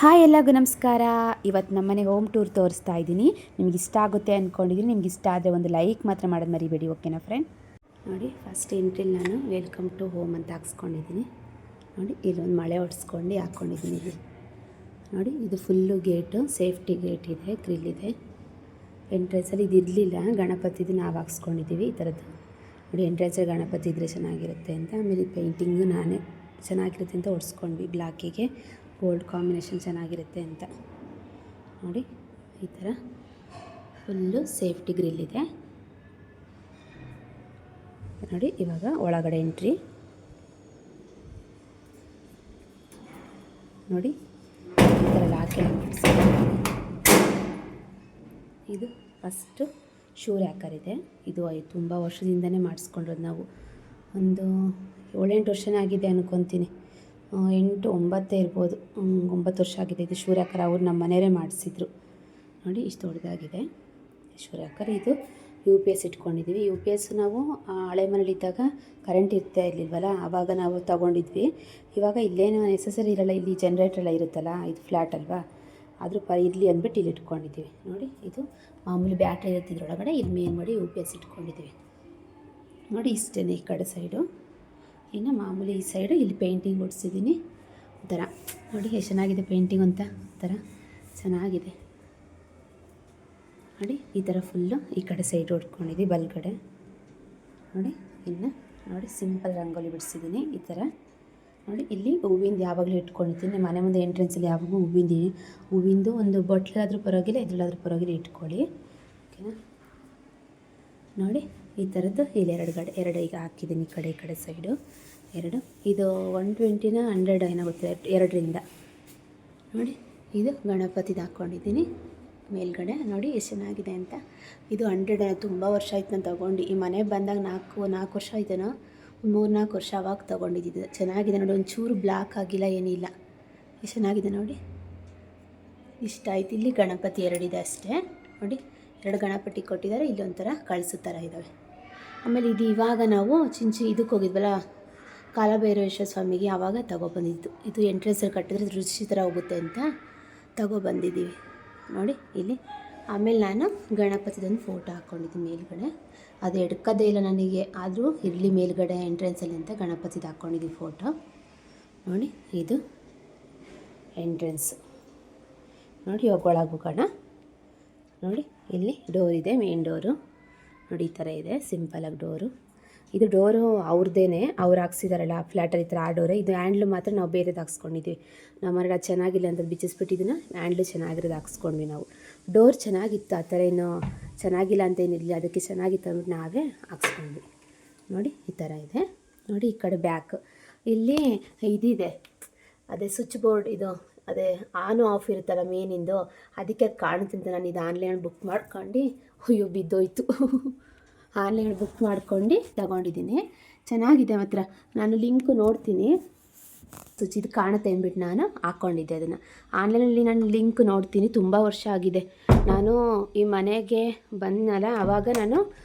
Hi ಎಲ್ಲರಿಗೂ ನಮಸ್ಕಾರ. ಇವತ್ತು ನಮ್ಮನೆ ಹೋಮ್ ಟೂರ್ ತೋರಿಸ್ತಾ ಇದ್ದೀನಿ. ನಿಮ್ಗೆ ಇಷ್ಟ ಆಗುತ್ತೆ ಅಂದ್ಕೊಂಡಿದ್ದೀನಿ. ನಿಮ್ಗೆ ಇಷ್ಟ ಆದರೆ ಒಂದು ಲೈಕ್ ಮಾತ್ರ ಮಾಡೋದು ಮರಿಬೇಡಿ, ಓಕೆನಾ ಫ್ರೆಂಡ್? ನೋಡಿ, ಫಸ್ಟ್ ಎಂಟ್ರಿಲಿ ನಾನು ವೆಲ್ಕಮ್ ಟು ಹೋಮ್ ಅಂತ ಹಾಕ್ಸ್ಕೊಂಡಿದ್ದೀನಿ. ನೋಡಿ, ಇಲ್ಲೊಂದು ಮಳೆ ಹೊಡ್ಸ್ಕೊಂಡು ಹಾಕ್ಕೊಂಡಿದ್ದೀನಿ. ಇಲ್ಲಿ ನೋಡಿ, ಇದು ಫುಲ್ಲು ಗೇಟು, ಸೇಫ್ಟಿ ಗೇಟ್ ಇದೆ, ಗ್ರಿಲ್ ಇದೆ. ಎಂಟ್ರೆನ್ಸಲ್ಲಿ ಇದು ಇರಲಿಲ್ಲ, ಗಣಪತಿದು ನಾವು ಹಾಕ್ಸ್ಕೊಂಡಿದ್ದೀವಿ ಈ ಥರದ್ದು. ನೋಡಿ, ಎಂಟ್ರೆನ್ಸಲ್ಲಿ ಗಣಪತಿ ಇದ್ದರೆ ಚೆನ್ನಾಗಿರುತ್ತೆ ಅಂತ. ಆಮೇಲೆ ಪೇಂಟಿಂಗು ನಾನೇ ಚೆನ್ನಾಗಿರುತ್ತೆ ಅಂತ ಹೊಡ್ಸ್ಕೊಂಡ್ವಿ. ಬ್ಲ್ಯಾಕಿಗೆ ಗೋಲ್ಡ್ ಕಾಂಬಿನೇಷನ್ ಚೆನ್ನಾಗಿರುತ್ತೆ ಅಂತ. ನೋಡಿ, ಈ ಥರ ಫುಲ್ಲು ಸೇಫ್ಟಿ ಗ್ರಿಲ್ ಇದೆ. ನೋಡಿ, ಇವಾಗ ಒಳಗಡೆ ಎಂಟ್ರಿ. ನೋಡಿ, ಈ ಥರ ಲಾಕೆಲ್ಲ ಮಾಡಿಸ್ಕೊಂಡು, ಇದು ಫಸ್ಟು ಶೂ ರ್ಯಾಕರ್ ಇದೆ. ಇದು ತುಂಬ ವರ್ಷದಿಂದನೇ ಮಾಡಿಸ್ಕೊಂಡಿರೋದು ನಾವು. ಒಂದು 7-8 ವರ್ಷನೇ ಆಗಿದೆ ಅನ್ಕೊತೀನಿ. 8-9 ಇರ್ಬೋದು. 9 ವರ್ಷ ಆಗಿದೆ. ಇದು ಶೂ ರ್ಯಾಕರ್ ಅವ್ರು ನಮ್ಮ ಮನೆಯವರೇ ಮಾಡಿಸಿದ್ರು. ನೋಡಿ, ಇಷ್ಟು ದೊಡ್ಡದಾಗಿದೆ ಶೂ ರ್ಯಾಕರ್. ಇದು UPS ಇಟ್ಕೊಂಡಿದ್ದೀವಿ. UPS ನಾವು ಹಳೆ ಮನೇಲಿದ್ದಾಗ ಕರೆಂಟ್ ಇರ್ತಾ ಇರಲಿಲ್ವಲ್ಲ, ಆವಾಗ ನಾವು ತೊಗೊಂಡಿದ್ವಿ. ಇವಾಗ ಇಲ್ಲೇನು ನೆಸಸರಿ ಇರೋಲ್ಲ, ಇಲ್ಲಿ ಜನ್ರೇಟರ್ ಎಲ್ಲ ಇರುತ್ತಲ್ಲ, ಇದು ಫ್ಲ್ಯಾಟ್ ಅಲ್ವಾ, ಆದರೂ ಇರಲಿ ಅಂದ್ಬಿಟ್ಟು ಇಲ್ಲಿ ಇಟ್ಕೊಂಡಿದ್ದೀವಿ. ನೋಡಿ, ಇದು ಮಾಮೂಲಿ ಬ್ಯಾಟ್ರಿ ಇರುತ್ತಿದ್ರೊಳಗಡೆ ಇಲ್ಲಿ ಮೇನ್ ಮಾಡಿ UPS ಇಟ್ಕೊಂಡಿದ್ದೀವಿ. ನೋಡಿ, ಇಷ್ಟೇ ಈ ಕಡೆ ಸೈಡು. ಇನ್ನು ಮಾಮೂಲಿ ಈ ಸೈಡು ಇಲ್ಲಿ ಪೇಂಟಿಂಗ್ ಹೊಡ್ಸಿದ್ದೀನಿ. ಒಂಥರ ನೋಡಿ ಎಷ್ಟು ಚೆನ್ನಾಗಿದೆ ಪೇಂಟಿಂಗ್ ಅಂತ, ಒಂಥರ ಚೆನ್ನಾಗಿದೆ. ನೋಡಿ, ಈ ಥರ ಫುಲ್ಲು ಈ ಕಡೆ ಸೈಡ್ ಹೊಡ್ಕೊಂಡಿದ್ದೀವಿ ಬಲ್ಗಡೆ. ನೋಡಿ, ಇನ್ನು ನೋಡಿ ಸಿಂಪಲ್ ರಂಗೋಲಿ ಬಿಡಿಸಿದ್ದೀನಿ ಈ ಥರ. ನೋಡಿ, ಇಲ್ಲಿ ಹೂವಿಂದ ಯಾವಾಗಲೂ ಇಟ್ಕೊಂಡಿದ್ದೀನಿ. ಮನೆ ಮುಂದೆ ಎಂಟ್ರೆನ್ಸಲ್ಲಿ ಯಾವಾಗಲೂ ಹೂವಿಂದು ಒಂದು ಬಟ್ಲಾದ್ರೂ ಪರವಾಗಿಲ್ಲ, ಇದ್ರಲ್ಲಾದ್ರೂ ಪರವಾಗಿಲ್ಲ ಇಟ್ಕೊಳ್ಳಿ, ಓಕೆನಾ? ನೋಡಿ, ಈ ಥರದ್ದು ಇಲ್ಲಿ ಎರಡು ಈಗ ಹಾಕಿದ್ದೀನಿ ಈ ಕಡೆ ಸೈಡು ಎರಡು. ಇದು 120 100 ಏನೋ ಗೊತ್ತಿಲ್ಲ, 2ರಿಂದ. ನೋಡಿ, ಇದು ಗಣಪತಿದು ಹಾಕ್ಕೊಂಡಿದ್ದೀನಿ ಮೇಲ್ಗಡೆ. ನೋಡಿ ಎಷ್ಟು ಚೆನ್ನಾಗಿದೆ ಅಂತ. ಇದು 100 ತುಂಬ ವರ್ಷ ಆಯ್ತು ನಾನು ತೊಗೊಂಡು. ಈ ಮನೆಗೆ ಬಂದಾಗ 4 ವರ್ಷ ಆಯ್ತೇನೋ, 3-4 ವರ್ಷ ಅವಾಗ ತೊಗೊಂಡಿದ್ದು. ಚೆನ್ನಾಗಿದೆ ನೋಡಿ, ಒಂಚೂರು ಬ್ಲ್ಯಾಕ್ ಆಗಿಲ್ಲ, ಏನಿಲ್ಲ, ಎಷ್ಟು ಚೆನ್ನಾಗಿದೆ ನೋಡಿ, ಇಷ್ಟ ಆಯ್ತು. ಇಲ್ಲಿ ಗಣಪತಿ 2 ಇದೆ ಅಷ್ಟೇ. ನೋಡಿ, 2 ಗಣಪತಿ ಕೊಟ್ಟಿದ್ದಾರೆ. ಇಲ್ಲಿ ಒಂಥರ ಕಳಿಸೋ ಥರ ಇದ್ದಾವೆ. ಆಮೇಲೆ ಇದು ಇವಾಗ ನಾವು ಇದಕ್ಕೆ ಹೋಗಿದ್ವಲ್ಲ ಕಾಲಭೈರವೇಶ್ವರ ಸ್ವಾಮಿಗೆ, ಆವಾಗ ತಗೊಬಂದಿದ್ದು. ಇದು ಎಂಟ್ರೆನ್ಸಲ್ಲಿ ಕಟ್ಟಿದ್ರೆ ರುಚಿ ಥರ ಹೋಗುತ್ತೆ ಅಂತ ತಗೊಬಂದಿದ್ದೀವಿ. ನೋಡಿ ಇಲ್ಲಿ. ಆಮೇಲೆ ನಾನು ಗಣಪತಿದೊಂದು ಫೋಟೋ ಹಾಕ್ಕೊಂಡಿದ್ದೀನಿ ಮೇಲ್ಗಡೆ. ಅದು ಎಡ್ಕೋದೇ ಇಲ್ಲ ನನಗೆ, ಆದರೂ ಇರಲಿ ಮೇಲ್ಗಡೆ ಎಂಟ್ರೆನ್ಸಲ್ಲಿ ಅಂತ ಗಣಪತಿದು ಹಾಕ್ಕೊಂಡಿದ್ದೀವಿ ಫೋಟೋ. ನೋಡಿ, ಇದು ಎಂಟ್ರೆನ್ಸು. ನೋಡಿ, ಇವಾಗ ಒಳಗೆ ಹೋಗೋಣ. ನೋಡಿ, ಇಲ್ಲಿ ಡೋರ್ ಇದೆ, ಮೇನ್ ಡೋರು. ನೋಡಿ, ಈ ಥರ ಇದೆ ಸಿಂಪಲಾಗಿ ಡೋರು. ಇದು ಡೋರು ಅವ್ರದ್ದೇ, ಅವ್ರು ಹಾಕ್ಸಿದಾರಲ್ಲ ಫ್ಲ್ಯಾಟಲ್ಲಿ ಈ ಥರ, ಆ ಡೋರೇ. ಇದು ಹ್ಯಾಂಡ್ಲು ಮಾತ್ರ ನಾವು ಬೇರೆದು ಹಾಕ್ಸ್ಕೊಂಡಿದ್ದೀವಿ. ನಮ್ಮ ಮನೇಲಿ ಅದು ಚೆನ್ನಾಗಿಲ್ಲ ಅಂತ ಬಿಚ್ಚಿಸ್ಬಿಟ್ಟಿದ್ದನ್ನು ಹ್ಯಾಂಡ್ಲು ಚೆನ್ನಾಗಿರೋದು ಹಾಕ್ಸ್ಕೊಂಡ್ವಿ ನಾವು. ಡೋರ್ ಚೆನ್ನಾಗಿತ್ತು, ಆ ಥರ ಏನು ಚೆನ್ನಾಗಿಲ್ಲ ಅಂತ ಏನಿರಲಿಲ್ಲ, ಅದಕ್ಕೆ ಚೆನ್ನಾಗಿತ್ತು ಅಂದ್ಬಿಟ್ಟು ನಾವೇ ಹಾಕ್ಸ್ಕೊಂಡ್ವಿ. ನೋಡಿ, ಈ ಥರ ಇದೆ. ನೋಡಿ, ಈ ಕಡೆ ಬ್ಯಾಕ್ ಇಲ್ಲಿ ಇದಿದೆ, ಅದೇ ಸ್ವಿಚ್ ಬೋರ್ಡ್, ಇದು ಅದೇ ಆನು ಆಫ್ ಇರುತ್ತಲ್ಲ ಮೇನಿಂದು, ಅದಕ್ಕೆ ಅದು ಕಾಣುತ್ತೆ ಅಂತ ನಾನು ಇದು ಆನ್ಲೈನ್ ಬುಕ್ ಮಾಡ್ಕೊಂಡು, ಅಯ್ಯೋ ಬಿದ್ದೋಯ್ತು. ಆನ್ಲೈನ್ ಬುಕ್ ಮಾಡ್ಕೊಂಡು ತಗೊಂಡಿದ್ದೀನಿ. ಚೆನ್ನಾಗಿದೆ ಮಾತ್ರ. ನಾನು ಲಿಂಕು ನೋಡ್ತೀನಿ, ಸ್ವಿಚ್ ಇದು ಕಾಣುತ್ತೆ ಅಂದ್ಬಿಟ್ಟು ನಾನು ಹಾಕ್ಕೊಂಡಿದ್ದೆ ಅದನ್ನು. ಆನ್ಲೈನಲ್ಲಿ ನಾನು ಲಿಂಕ್ ನೋಡ್ತೀನಿ. ತುಂಬ ವರ್ಷ ಆಗಿದೆ ನಾನು ಈ ಮನೆಗೆ ಬಂದನಲ್ಲ, ಆವಾಗ ನಾನು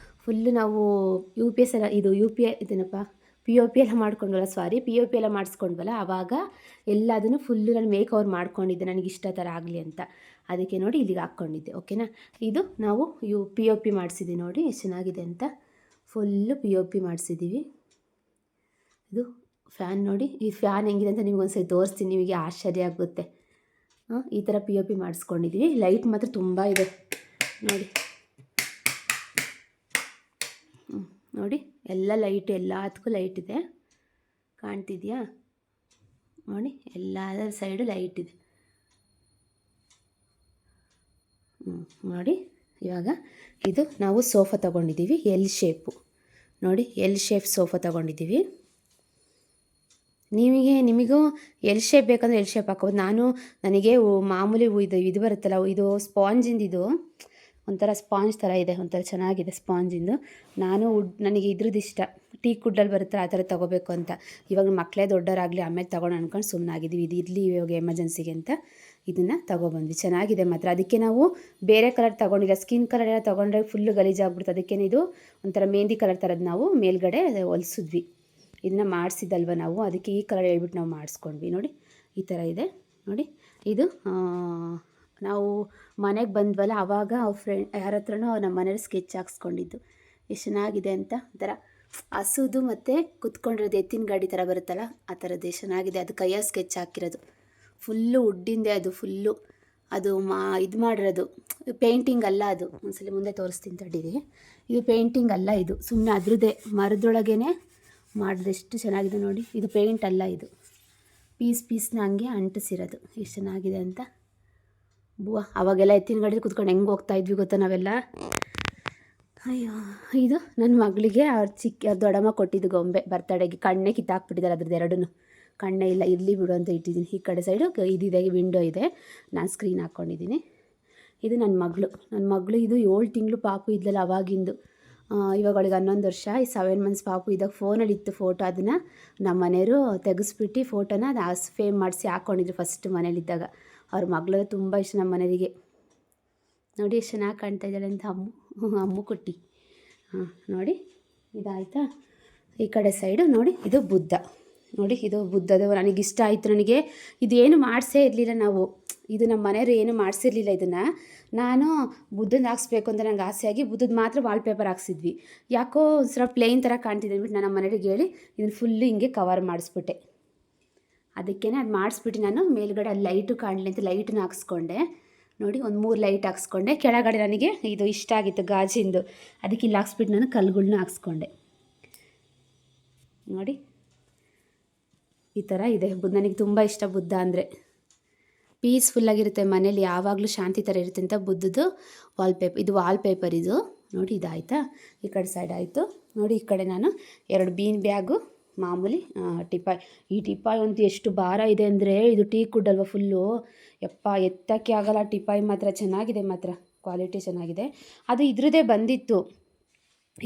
ಫುಲ್ಲು ನಾವು UPS ಎಲ್ಲ ಇದು ಇದೇನಪ್ಪ POP ಎಲ್ಲ ಮಾಡ್ಕೊಂಡ್ವಲ್ಲ, POP ಎಲ್ಲ ಮಾಡಿಸ್ಕೊಂಡ್ವಲ್ಲ, ಆವಾಗ ಎಲ್ಲದನ್ನು ಫುಲ್ಲು ನಾನು ಮೇಕ್ ಓವರ್ ಮಾಡ್ಕೊಂಡಿದ್ದೆ, ನನಗೆ ಇಷ್ಟ ಥರ ಆಗಲಿ ಅಂತ. ಅದಕ್ಕೆ ನೋಡಿ ಇಲ್ಲಿಗೆ ಹಾಕ್ಕೊಂಡಿದ್ದೆ, ಓಕೆನಾ? ಇದು ನಾವು POP ಮಾಡಿಸಿದ್ದೀವಿ. ನೋಡಿ ಎಷ್ಟು ಚೆನ್ನಾಗಿದೆ ಅಂತ, ಫುಲ್ಲು POP ಮಾಡಿಸಿದ್ದೀವಿ. ಇದು ಫ್ಯಾನ್ ನೋಡಿ, ಈ ಫ್ಯಾನ್ ಹೆಂಗಿದೆ ಅಂತ ನಿಮಗೊಂದ್ಸರಿ ತೋರಿಸ್ತೀನಿ, ನಿಮಗೆ ಆಶ್ಚರ್ಯ ಆಗುತ್ತೆ. ಈ ಥರ POP ಮಾಡಿಸ್ಕೊಂಡಿದ್ದೀವಿ. ಲೈಟ್ ಮಾತ್ರ ತುಂಬ ಇದೆ ನೋಡಿ. ನೋಡಿ, ಎಲ್ಲ ಲೈಟ್, ಎಲ್ಲದಕ್ಕೂ ಲೈಟ್ ಇದೆ, ಕಾಣ್ತಿದೆಯಾ? ನೋಡಿ, ಎಲ್ಲದರ ಸೈಡು ಲೈಟ್ ಇದೆ. ನೋಡಿ, ಇವಾಗ ಇದು ನಾವು ಸೋಫಾ ತೊಗೊಂಡಿದ್ದೀವಿ, L ಶೇಪು. ನೋಡಿ, L ಶೇಪ್ ಸೋಫಾ ತೊಗೊಂಡಿದ್ದೀವಿ. ನಿಮಗೂ L ಶೇಪ್ ಬೇಕಂದರೆ L ಶೇಪ್ ಹಾಕೋದು. ನನಗೆ ಮಾಮೂಲಿ ಇದು ಬರುತ್ತಲ್ಲ, ಇದು ಸ್ಪಾಂಜಿಂದು, ಇದು ಒಂಥರ ಸ್ಪಾಂಜ್ ಥರ ಇದೆ, ಒಂಥರ ಚೆನ್ನಾಗಿದೆ ಸ್ಪಾಂಜಿಂದು. ನನಗೆ ಇದ್ರದ್ದು ಇಷ್ಟ, ಟೀಕ್ ವುಡ್ಡಲ್ಲಿ ಬರುತ್ತಲ್ಲ ಆ ಥರ ತೊಗೋಬೇಕು ಅಂತ. ಇವಾಗ ಮಕ್ಕಳೇ ದೊಡ್ಡವರಾಗಲಿ ಆಮೇಲೆ ತೊಗೊಂಡು ಅಂದ್ಕೊಂಡು ಸುಮ್ಮನಾಗಿದ್ದೀವಿ. ಇದು ಇರಲಿ ಇವಾಗ ಎಮರ್ಜೆನ್ಸಿಗೆ ಅಂತ ಇದನ್ನು ತೊಗೊಬಂದ್ವಿ. ಚೆನ್ನಾಗಿದೆ ಮಾತ್ರ. ಅದಕ್ಕೆ ನಾವು ಬೇರೆ ಕಲರ್ ತೊಗೊಂಡಿಲ್ಲ, ಸ್ಕಿನ್ ಕಲರ್ ಎಲ್ಲ ತೊಗೊಂಡ್ರೆ ಫುಲ್ಲು ಗಲೀಜಾಗ್ಬಿಡ್ತು. ಅದಕ್ಕೆ ಇದು ಒಂಥರ ಮೆಹಂದಿ ಕಲರ್ ಥರದ್ದು ನಾವು ಮೇಲ್ಗಡೆ ಹೊಲಿಸಿದ್ವಿ. ಇದನ್ನ ಮಾಡಿಸಿದ್ದಲ್ವ ನಾವು, ಅದಕ್ಕೆ ಈ ಕಲರ್ ಹೇಳ್ಬಿಟ್ಟು ನಾವು ಮಾಡಿಸ್ಕೊಂಡ್ವಿ. ನೋಡಿ, ಈ ಥರ ಇದೆ ನೋಡಿ. ಇದು ನಾವು ಮನೆಗೆ ಬಂದ್ವಲ್ಲ ಆವಾಗ ಅವ್ರ ಫ್ರೆಂಡ್ ಯಾರ ಹತ್ರನೂ ನಮ್ಮ ಮನೇಲಿ ಸ್ಕೆಚ್ ಹಾಕ್ಸ್ಕೊಂಡಿದ್ದು. ಎಷ್ಟು ಚೆನ್ನಾಗಿದೆ ಅಂತ, ಒಂಥರ ಹಸುದು ಮತ್ತು ಕುತ್ಕೊಂಡಿರೋದು ಎತ್ತಿನ ಗಾಡಿ ಥರ ಬರುತ್ತಲ್ಲ ಆ ಥರದ್ದು ಎಷ್ಟು ಚೆನ್ನಾಗಿದೆ. ಅದು ಕೈಯಲ್ಲಿ ಸ್ಕೆಚ್ ಹಾಕಿರೋದು, ಫುಲ್ಲು ವುಡ್ಡಿಂದೆ ಅದು, ಫುಲ್ಲು ಅದು ಇದು ಮಾಡಿರೋದು, ಪೇಂಟಿಂಗ್ ಅಲ್ಲ ಅದು. ಒಂದ್ಸಲ ಮುಂದೆ ತೋರಿಸ್ತೀನಿ ತಡೀರಿ. ಇದು ಪೇಂಟಿಂಗ್ ಅಲ್ಲ, ಇದು ಸುಮ್ಮನೆ ಅದ್ರದ್ದೇ ಮರದೊಳಗೇ ಮಾಡಿದೆಷ್ಟು ಚೆನ್ನಾಗಿದೆ ನೋಡಿ. ಇದು ಪೇಂಟ್ ಅಲ್ಲ, ಇದು ಪೀಸ್ನ ಹಂಗೆ ಅಂಟಿಸಿರೋದು. ಎಷ್ಟು ಚೆನ್ನಾಗಿದೆ ಅಂತ. ಬುವಾ, ಅವಾಗೆಲ್ಲ ಎತ್ತಿನ ಗಾಡಿ ಕುತ್ಕೊಂಡು ಹೆಂಗೆ ಹೋಗ್ತಾ ಇದ್ವಿ ಗೊತ್ತಾ ನಾವೆಲ್ಲ. ಅಯ್ಯೋ, ಇದು ನನ್ನ ಮಗಳಿಗೆ ಅವ್ರ ದೊಡ್ಡಮ್ಮ ಕೊಟ್ಟಿದ್ದು ಗೊಂಬೆ ಬರ್ತಡೆಗೆ. ಕಣ್ಣೇ ಕಿತ್ತಾಕ್ಬಿಟ್ಟಿದ್ದಾರೆ ಅದ್ರದ್ದು ಎರಡೂ. ಕಣ್ಣೇ ಇಲ್ಲ, ಇರಲಿ ಬಿಡು ಅಂತ ಇಟ್ಟಿದ್ದೀನಿ. ಈ ಕಡೆ ಸೈಡು ಇದಿದೆ, ವಿಂಡೋ ಇದೆ, ನಾನು ಸ್ಕ್ರೀನ್ ಹಾಕ್ಕೊಂಡಿದ್ದೀನಿ. ಇದು ನನ್ನ ಮಗಳು. ಇದು 7 ತಿಂಗಳು ಪಾಪು ಇದ್ಲಲ್ಲ ಅವಾಗಿಂದು. ಇವಾಗ ಅವಳಿಗೆ 11 ವರ್ಷ. ಈ 7 ಮಂತ್ಸ್ ಪಾಪು ಇದ್ದಾಗ ಫೋನಲ್ಲಿ ಇತ್ತು ಫೋಟೋ. ಅದನ್ನು ನಮ್ಮ ಮನೆಯವರು ತೆಗೆಸ್ಬಿಟ್ಟು ಫೋಟೋನ ಅದು ಫೇಮ್ ಮಾಡಿಸಿ ಹಾಕ್ಕೊಂಡಿದ್ರು ಫಸ್ಟ್ ಮನೇಲಿದ್ದಾಗ. ಅವ್ರ ಮಗಳು ತುಂಬ ಇಷ್ಟ ನಮ್ಮ ಮನೆಯವರಿಗೆ. ನೋಡಿ ಎಷ್ಟು ಚೆನ್ನಾಗಿ ಕಾಣ್ತಾ ಇದ್ದಾಳೆ ಅಂತ ಅಮ್ಮು ಕುಟ್ಟಿ. ನೋಡಿ ಇದಾಯಿತಾ. ಈ ಕಡೆ ಸೈಡು ನೋಡಿ, ಇದು ಬುದ್ಧ. ನೋಡಿ, ಇದು ಬುದ್ಧದ ನನಗಿಷ್ಟ ಆಯಿತು. ನನಗೆ ಇದೇನು ಮಾಡಿಸೇ ಇರಲಿಲ್ಲ ನಾವು, ಇದು ನಮ್ಮ ಮನೆಯವರು ಏನು ಮಾಡಿಸಿರ್ಲಿಲ್ಲ. ಇದನ್ನು ನಾನು ಬುದ್ಧನ ಹಾಕ್ಸ್ಬೇಕು ಅಂತ ನಂಗೆ ಆಸೆಯಾಗಿ ಬುದ್ಧದ ಮಾತ್ರ ವಾಲ್ಪೇಪರ್ ಹಾಕ್ಸಿದ್ವಿ. ಯಾಕೋ ಸ್ವಲ್ಪ ಪ್ಲೇನ್ ಥರ ಕಾಣ್ತಿದೆ ಅಂದ್ಬಿಟ್ಟು ನಾನು ನಮ್ಮ ಮನೆಯವ್ರಿಗೆ ಹೇಳಿ ಇದನ್ನು ಫುಲ್ಲು ಹಿಂಗೆ ಕವರ್ ಮಾಡಿಸ್ಬಿಟ್ಟೆ. ಅದಕ್ಕೇ ಅದು ಮಾಡಿಸ್ಬಿಟ್ಟು ನಾನು ಮೇಲ್ಗಡೆ ಅಲ್ಲಿ ಲೈಟು ಕಾಣಲಿ ಅಂತ ಲೈಟನ್ನ ಹಾಕ್ಸ್ಕೊಂಡೆ. ನೋಡಿ, ಒಂದು 3 ಲೈಟ್ ಹಾಕ್ಸ್ಕೊಂಡೆ. ಕೆಳಗಡೆ ನನಗೆ ಇದು ಇಷ್ಟ ಆಗಿತ್ತು ಗಾಜಿಂದು, ಅದಕ್ಕೆ ಇಲ್ಲಿ ಹಾಕ್ಸ್ಬಿಟ್ಟು ನಾನು ಕಲ್ಲುಗಳ್ನ ಹಾಕ್ಸ್ಕೊಂಡೆ. ನೋಡಿ ಈ ಥರ ಇದೆ. ನನಗೆ ತುಂಬ ಇಷ್ಟ ಬುದ್ಧ ಅಂದರೆ. ಪೀಸ್ಫುಲ್ಲಾಗಿರುತ್ತೆ ಮನೇಲಿ, ಯಾವಾಗಲೂ ಶಾಂತಿ ಥರ ಇರುತ್ತೆ ಅಂತ ಬುದ್ಧದ್ದು ಇದು ವಾಲ್ಪೇಪರ್ ಇದು. ನೋಡಿ ಇದಾಯಿತಾ. ಈ ಕಡೆ ಸೈಡ್ ಆಯಿತು. ನೋಡಿ ಈ ಕಡೆ ನಾನು 2 ಬೀನ್ ಬ್ಯಾಗು, ಮಾಮೂಲಿ ಟಿಪಾಯ್. ಈ ಟಿಪಾಯ್ ಅಂತೂ ಎಷ್ಟು ಭಾರ ಇದೆ ಅಂದರೆ, ಇದು ಟೀ ಕುಡ್ಡಲ್ವ ಫುಲ್ಲು. ಯಪ್ಪ, ಎತ್ತಕ್ಕೆ ಆಗಲ್ಲ. ಟಿಪಾಯ್ ಮಾತ್ರ ಚೆನ್ನಾಗಿದೆ, ಮಾತ್ರ ಕ್ವಾಲಿಟಿ ಚೆನ್ನಾಗಿದೆ. ಅದು ಇದ್ರದ್ದೇ ಬಂದಿತ್ತು,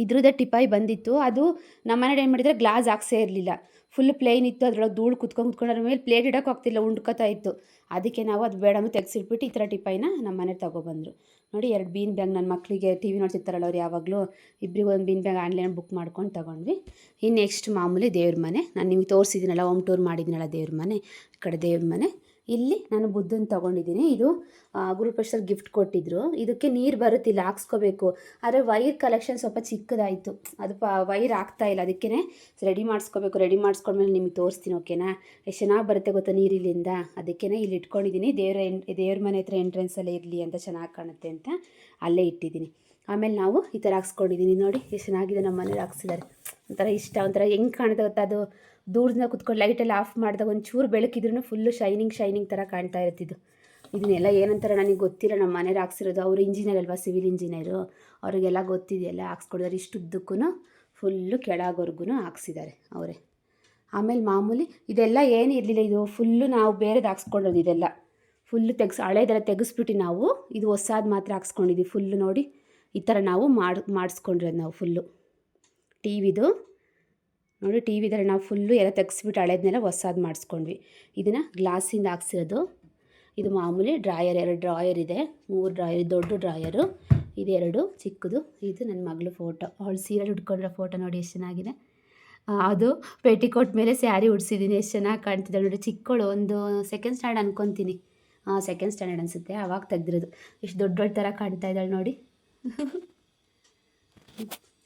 ಇದ್ರದ್ದೇ ಟಿಪಾಯ್ ಬಂದಿತ್ತು. ಅದು ನಮ್ಮ ಮನೇಲಿ ಏನು ಮಾಡಿದರೆ ಗ್ಲಾಸ್ ಹಾಕ್ಸೇ ಇರಲಿಲ್ಲ, ಫುಲ್ ಪ್ಲೇನ್ ಇತ್ತು. ಅದ್ರೊಳಗೆ ಧೂಳು ಕುತ್ಕೊಂಡು ಅದ್ರ ಮೇಲೆ ಪ್ಲೇಟ್ ಇಡೋಕೆ ಆಗ್ತಿಲ್ಲ, ಉಂಡ್ಕೊತಾ ಇತ್ತು. ಅದಕ್ಕೆ ನಾವು ಅದು ಬೇಡ ಅಂತ ತೆಗೆಸಿಟ್ಬಿಟ್ಟು ಈ ಥರ ಟಿಪಾಯ್ನ ನಮ್ಮ ಮನೇಲಿ ತೊಗೊಬಂದರು. ನೋಡಿ 2 ಬೀನ್ ಬ್ಯಾಗ್. ನನ್ನ ಮಕ್ಕಳಿಗೆ TV ನೋಡ್ತಿರ್ತಾರಲ್ಲ ಅವ್ರು ಯಾವಾಗಲೂ, ಇಬ್ಬರಿಗೂ ಒಂದು ಬೀನ್ ಬ್ಯಾಗ್ ಆನ್ಲೈನ್ ಬುಕ್ ಮಾಡ್ಕೊಂಡು ತೊಗೊಂಡ್ವಿ. ಇನ್ನು ನೆಕ್ಸ್ಟ್ ಮಾಮೂಲಿ ದೇವ್ರ ಮನೆ. ನಾನು ನಿಮಗೆ ತೋರಿಸಿದ್ದೀನಲ್ಲ, ಹೋಮ್ ಟೂರ್ ಮಾಡಿದ್ದೀನಲ್ಲ ದೇವ್ರ ಮನೆ. ಈ ಕಡೆ ದೇವ್ರ ಮನೆ. ಇಲ್ಲಿ ನಾನು ಬುದ್ಧನ ತೊಗೊಂಡಿದ್ದೀನಿ. ಇದು ಗುರುಪ್ರಸಾದ್ ಗಿಫ್ಟ್ ಕೊಟ್ಟಿದ್ದರು. ಇದಕ್ಕೆ ನೀರು ಬರುತ್ತಿಲ್ಲ, ಹಾಕ್ಸ್ಕೋಬೇಕು. ಆದರೆ ವೈರ್ ಕಲೆಕ್ಷನ್ ಸ್ವಲ್ಪ ಚಿಕ್ಕದಾಯಿತು, ಅದು ವೈರ್ ಆಗ್ತಾಯಿಲ್ಲ. ಅದಕ್ಕೇ ರೆಡಿ ಮಾಡಿಸ್ಕೋಬೇಕು. ರೆಡಿ ಮಾಡಿಸ್ಕೊಂಡ್ಮೇಲೆ ನಿಮಗೆ ತೋರಿಸ್ತೀನಿ, ಓಕೆನಾ. ಎಷ್ಟು ಚೆನ್ನಾಗಿ ಬರುತ್ತೆ ಗೊತ್ತಾ ನೀರಿಲ್ಲಿಂದ. ಅದಕ್ಕೇ ಇಲ್ಲಿ ಇಟ್ಕೊಂಡಿದ್ದೀನಿ. ದೇವ್ರ ಮನೆ ಹತ್ರ ಎಂಟ್ರೆನ್ಸಲ್ಲೇ ಇರಲಿ ಅಂತ, ಚೆನ್ನಾಗಿ ಕಾಣುತ್ತೆ ಅಂತ ಅಲ್ಲೇ ಇಟ್ಟಿದ್ದೀನಿ. ಆಮೇಲೆ ನಾವು ಈ ಥರ ಹಾಕ್ಸ್ಕೊಂಡಿದ್ದೀನಿ. ನೋಡಿ ಎಷ್ಟು ಚೆನ್ನಾಗಿದೆ, ನಮ್ಮ ಮನೇಲಿ ಹಾಕ್ಸಿದ್ದಾರೆ. ಒಂಥರ ಇಷ್ಟ, ಒಂಥರ ಹೆಂಗೆ ಕಾಣುತ್ತೆ ಗೊತ್ತಾ. ಅದು ದೂರದಿಂದ ಕುತ್ಕೊಂಡು ಲೈಟೆಲ್ಲ ಆಫ್ ಮಾಡಿದಾಗ ಒಂಚೂರು ಬೆಳಕಿದ್ರೂ ಫುಲ್ಲು ಶೈನಿಂಗ್ ಥರ ಕಾಣ್ತಾ ಇರ್ತಿದ್ದು. ಇದನ್ನೆಲ್ಲ ಏನಂತಾರೆ ನನಗೆ ಗೊತ್ತಿಲ್ಲ. ನಮ್ಮ ಮನೇಲಿ ಹಾಕ್ಸಿರೋದು. ಅವರು ಇಂಜಿನಿಯರ್ ಅಲ್ವಾ, ಸಿವಿಲ್ ಇಂಜಿನಿಯರು, ಅವರಿಗೆಲ್ಲ ಗೊತ್ತಿದೆಯಲ್ಲ. ಹಾಕ್ಸ್ಕೊಡಿದ್ದಾರೆ. ಇಷ್ಟುದ್ದಕ್ಕೂ ಫುಲ್ಲು ಕೆಳಗವರೆಗೂ ಹಾಕ್ಸಿದ್ದಾರೆ ಅವರೇ. ಆಮೇಲೆ ಮಾಮೂಲಿ ಇದೆಲ್ಲ ಏನು ಇರಲಿಲ್ಲ, ಇದು ಫುಲ್ಲು ನಾವು ಬೇರೆದು ಹಾಕ್ಸ್ಕೊಂಡಿರೋದು. ಇದೆಲ್ಲ ಫುಲ್ಲು ಹಳೇದೆಲ್ಲ ತೆಗೆಸ್ಬಿಟ್ಟು ನಾವು ಇದು ಹೊಸಾದು ಮಾತ್ರ ಹಾಕ್ಸ್ಕೊಂಡಿದ್ದೀವಿ ಫುಲ್ಲು. ನೋಡಿ ಈ ಥರ ನಾವು ಮಾಡಿಸ್ಕೊಂಡಿರೋದು ನಾವು ಫುಲ್ಲು. ಟಿವಿದು ನೋಡಿ, ಟಿವಿದರೆ ನಾವು ಫುಲ್ಲು ಎಲ್ಲ ತೆಗೆಸ್ಬಿಟ್ಟು ಹಳೇದನ್ನೆಲ್ಲ ಹೊಸಾದು ಮಾಡಿಸ್ಕೊಂಡ್ವಿ. ಇದನ್ನು ಗ್ಲಾಸಿಂದ ಹಾಕ್ಸಿರೋದು. ಇದು ಮಾಮೂಲಿ ಡ್ರಾಯರ್. 2 ಡ್ರಾಯರ್ ಇದೆ, 3 ಡ್ರಾಯರ್, ದೊಡ್ಡ ಡ್ರಾಯರು. ಇದು 2 ಚಿಕ್ಕದು. ಇದು ನನ್ನ ಮಗಳು ಫೋಟೋ, ಅವಳು ಸೀರೆ ಉಟ್ಕೊಂಡಿರೋ ಫೋಟೋ. ನೋಡಿ ಎಷ್ಟು ಚೆನ್ನಾಗಿದೆ. ಅದು ಪೆಟಿಕೋಟ್ ಮೇಲೆ ಸ್ಯಾರಿ ಉಡ್ಸಿದ್ದೀನಿ. ಎಷ್ಟು ಚೆನ್ನಾಗಿ ಕಾಣ್ತಿದ್ದಾಳೆ ನೋಡಿ. ಚಿಕ್ಕವಳು, ಒಂದು 2nd ಸ್ಟ್ಯಾಂಡರ್ಡ್ ಅನ್ಕೊತೀನಿ. 2nd ಸ್ಟ್ಯಾಂಡರ್ಡ್ ಅನಿಸುತ್ತೆ, ಆವಾಗ ತೆಗೆದಿರೋದು. ಎಷ್ಟು ದೊಡ್ಡ ಥರ ಕಾಣ್ತಾ ಇದ್ದಾಳೆ ನೋಡಿ.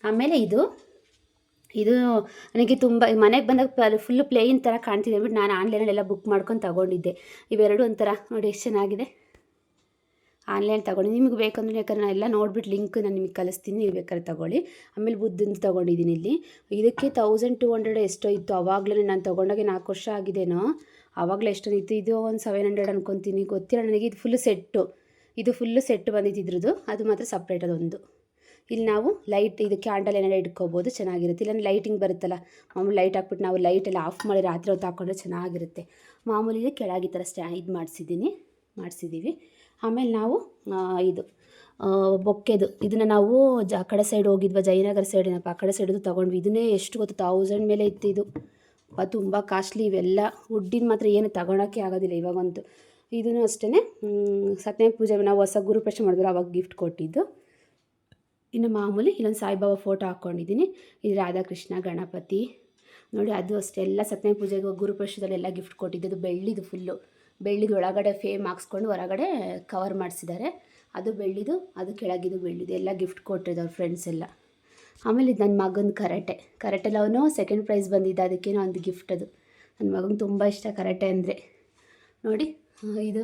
ಆಮೇಲೆ ಇದು ನನಗೆ ತುಂಬ ಮನೆಗೆ ಬಂದಾಗ ಫುಲ್ಲು ಪ್ಲೇನ್ ಥರ ಕಾಣ್ತಿದೆ ಅಂದ್ಬಿಟ್ಟು ನಾನು ಆನ್ಲೈನಲ್ಲೆಲ್ಲ ಬುಕ್ ಮಾಡ್ಕೊಂಡು ತೊಗೊಂಡಿದ್ದೆ. ಇವೆರಡು ಒಂಥರ ನೋಡಿ ಎಷ್ಟು ಚೆನ್ನಾಗಿದೆ. ಆನ್ಲೈನ್ ತೊಗೊಂಡಿದ್ದೀನಿ. ನಿಮಗೆ ಬೇಕಂದ್ರೆ ಬೇಕಾದ್ರೆ ನಾನು ಎಲ್ಲ ನೋಡ್ಬಿಟ್ಟು ಲಿಂಕ್ ನಾನು ನಿಮಗೆ ಕಳಿಸ್ತೀನಿ, ನೀವು ಬೇಕಾದ್ರೆ ತೊಗೊಳ್ಳಿ. ಆಮೇಲೆ ಬುದ್ಧಂದು ತೊಗೊಂಡಿದ್ದೀನಿ ಇಲ್ಲಿ. ಇದಕ್ಕೆ 1200 ಎಷ್ಟೋ ಇತ್ತು ಆವಾಗಲೇ. ನಾನು ತೊಗೊಂಡಾಗೆ 4 ವರ್ಷ ಆಗಿದೆನೋ, ಆವಾಗಲೇ ಎಷ್ಟೊಂದು ಇತ್ತು. ಇದು ಒಂದು 700 ಅನ್ಕೊತೀನಿ, ಗೊತ್ತಿಲ್ಲ ನನಗೆ. ಇದು ಫುಲ್ಲು ಸೆಟ್ಟು ಬಂದಿತ್ತು ಇದ್ರದ್ದು. ಅದು ಮಾತ್ರ ಸಪ್ರೇಟ್ ಅದೊಂದು. ಇಲ್ಲಿ ನಾವು ಲೈಟ್, ಇದು ಕ್ಯಾಂಡಲ್ ಏನಾರ ಇಟ್ಕೋಬೋದು, ಚೆನ್ನಾಗಿರುತ್ತೆ. ಇಲ್ಲ ಲೈಟಿಂಗ್ ಬರುತ್ತಲ್ಲ, ಮಾಮೂಲಿ ಲೈಟ್ ಹಾಕ್ಬಿಟ್ಟು ನಾವು ಲೈಟೆಲ್ಲ ಆಫ್ ಮಾಡಿ ರಾತ್ರಿ ಹೊತ್ತು ಹಾಕ್ಕೊಂಡ್ರೆ ಚೆನ್ನಾಗಿರುತ್ತೆ. ಮಾಮೂಲಿ ಕೆಳಗೆ ಈ ಥರ ಇದು ಮಾಡಿಸಿದ್ದೀವಿ. ಆಮೇಲೆ ನಾವು ಇದು ಬೊಕ್ಕೆದು, ಇದನ್ನು ನಾವು ಆ ಕಡೆ ಸೈಡ್ ಹೋಗಿದ್ವಿ, ಜಯನಗರ ಸೈಡ್ ಏನಪ್ಪ, ಆ ಕಡೆ ಸೈಡದು ತೊಗೊಂಡ್ವಿ. ಇದನ್ನೇ ಎಷ್ಟು ಗೊತ್ತು, 1000 ಮೇಲೆ ಇತ್ತು ಇದು. ತುಂಬ ಕಾಸ್ಟ್ಲಿ ಇವೆಲ್ಲ. ವುಡ್ಡಿನ ಮಾತ್ರ ಏನು ತಗೊಳಕ್ಕೆ ಆಗೋದಿಲ್ಲ ಇವಾಗಂತೂ. ಇದೂ ಅಷ್ಟೇ, ಸತ್ಯನಾರಾಯಣ ಪೂಜೆ ನಾವು ಹೊಸ ಗುರುಪ್ರವೇಶ ಮಾಡಿದ್ರು ಅವಾಗ ಗಿಫ್ಟ್ ಕೊಟ್ಟಿದ್ದು. ಇನ್ನು ಮಾಮೂಲಿ ಇಲ್ಲೊಂದು ಸಾಯಿಬಾಬಾ ಫೋಟೋ ಹಾಕ್ಕೊಂಡಿದ್ದೀನಿ. ಇದು ರಾಧಾಕೃಷ್ಣ, ಗಣಪತಿ ನೋಡಿ. ಅದು ಅಷ್ಟೇ ಎಲ್ಲ ಸತ್ಯನಾರಾಯಣ ಪೂಜೆಗೆ ಗುರುಪ್ರವೇಶದಲ್ಲೆಲ್ಲ ಗಿಫ್ಟ್ ಕೊಟ್ಟಿದ್ದು. ಅದು ಬೆಳ್ಳಿದು ಫುಲ್ಲು ಬೆಳ್ಳಿದು ಒಳಗಡೆ ಫೇಮ್ ಹಾಕ್ಸ್ಕೊಂಡು ಹೊರಗಡೆ ಕವರ್ ಮಾಡಿಸಿದ್ದಾರೆ. ಅದು ಬೆಳ್ಳಿದು, ಅದು ಕೆಳಗಿದು ಬೆಳ್ಳಿದು ಎಲ್ಲ ಗಿಫ್ಟ್ ಕೊಟ್ಟಿದ್ದು ಅವ್ರ ಫ್ರೆಂಡ್ಸ್ ಎಲ್ಲ. ಆಮೇಲೆ ಇದು ನನ್ನ ಮಗನ ಕರಾಟೆಲಿ ಅವನು ಸೆಕೆಂಡ್ ಪ್ರೈಸ್ ಬಂದಿದ್ದ, ಅದಕ್ಕೇನೋ ಒಂದು ಗಿಫ್ಟ್ ಅದು. ನನ್ನ ಮಗನಿಗೆ ತುಂಬ ಇಷ್ಟ ಕರಾಟೆ ಅಂದರೆ. ನೋಡಿ ಇದು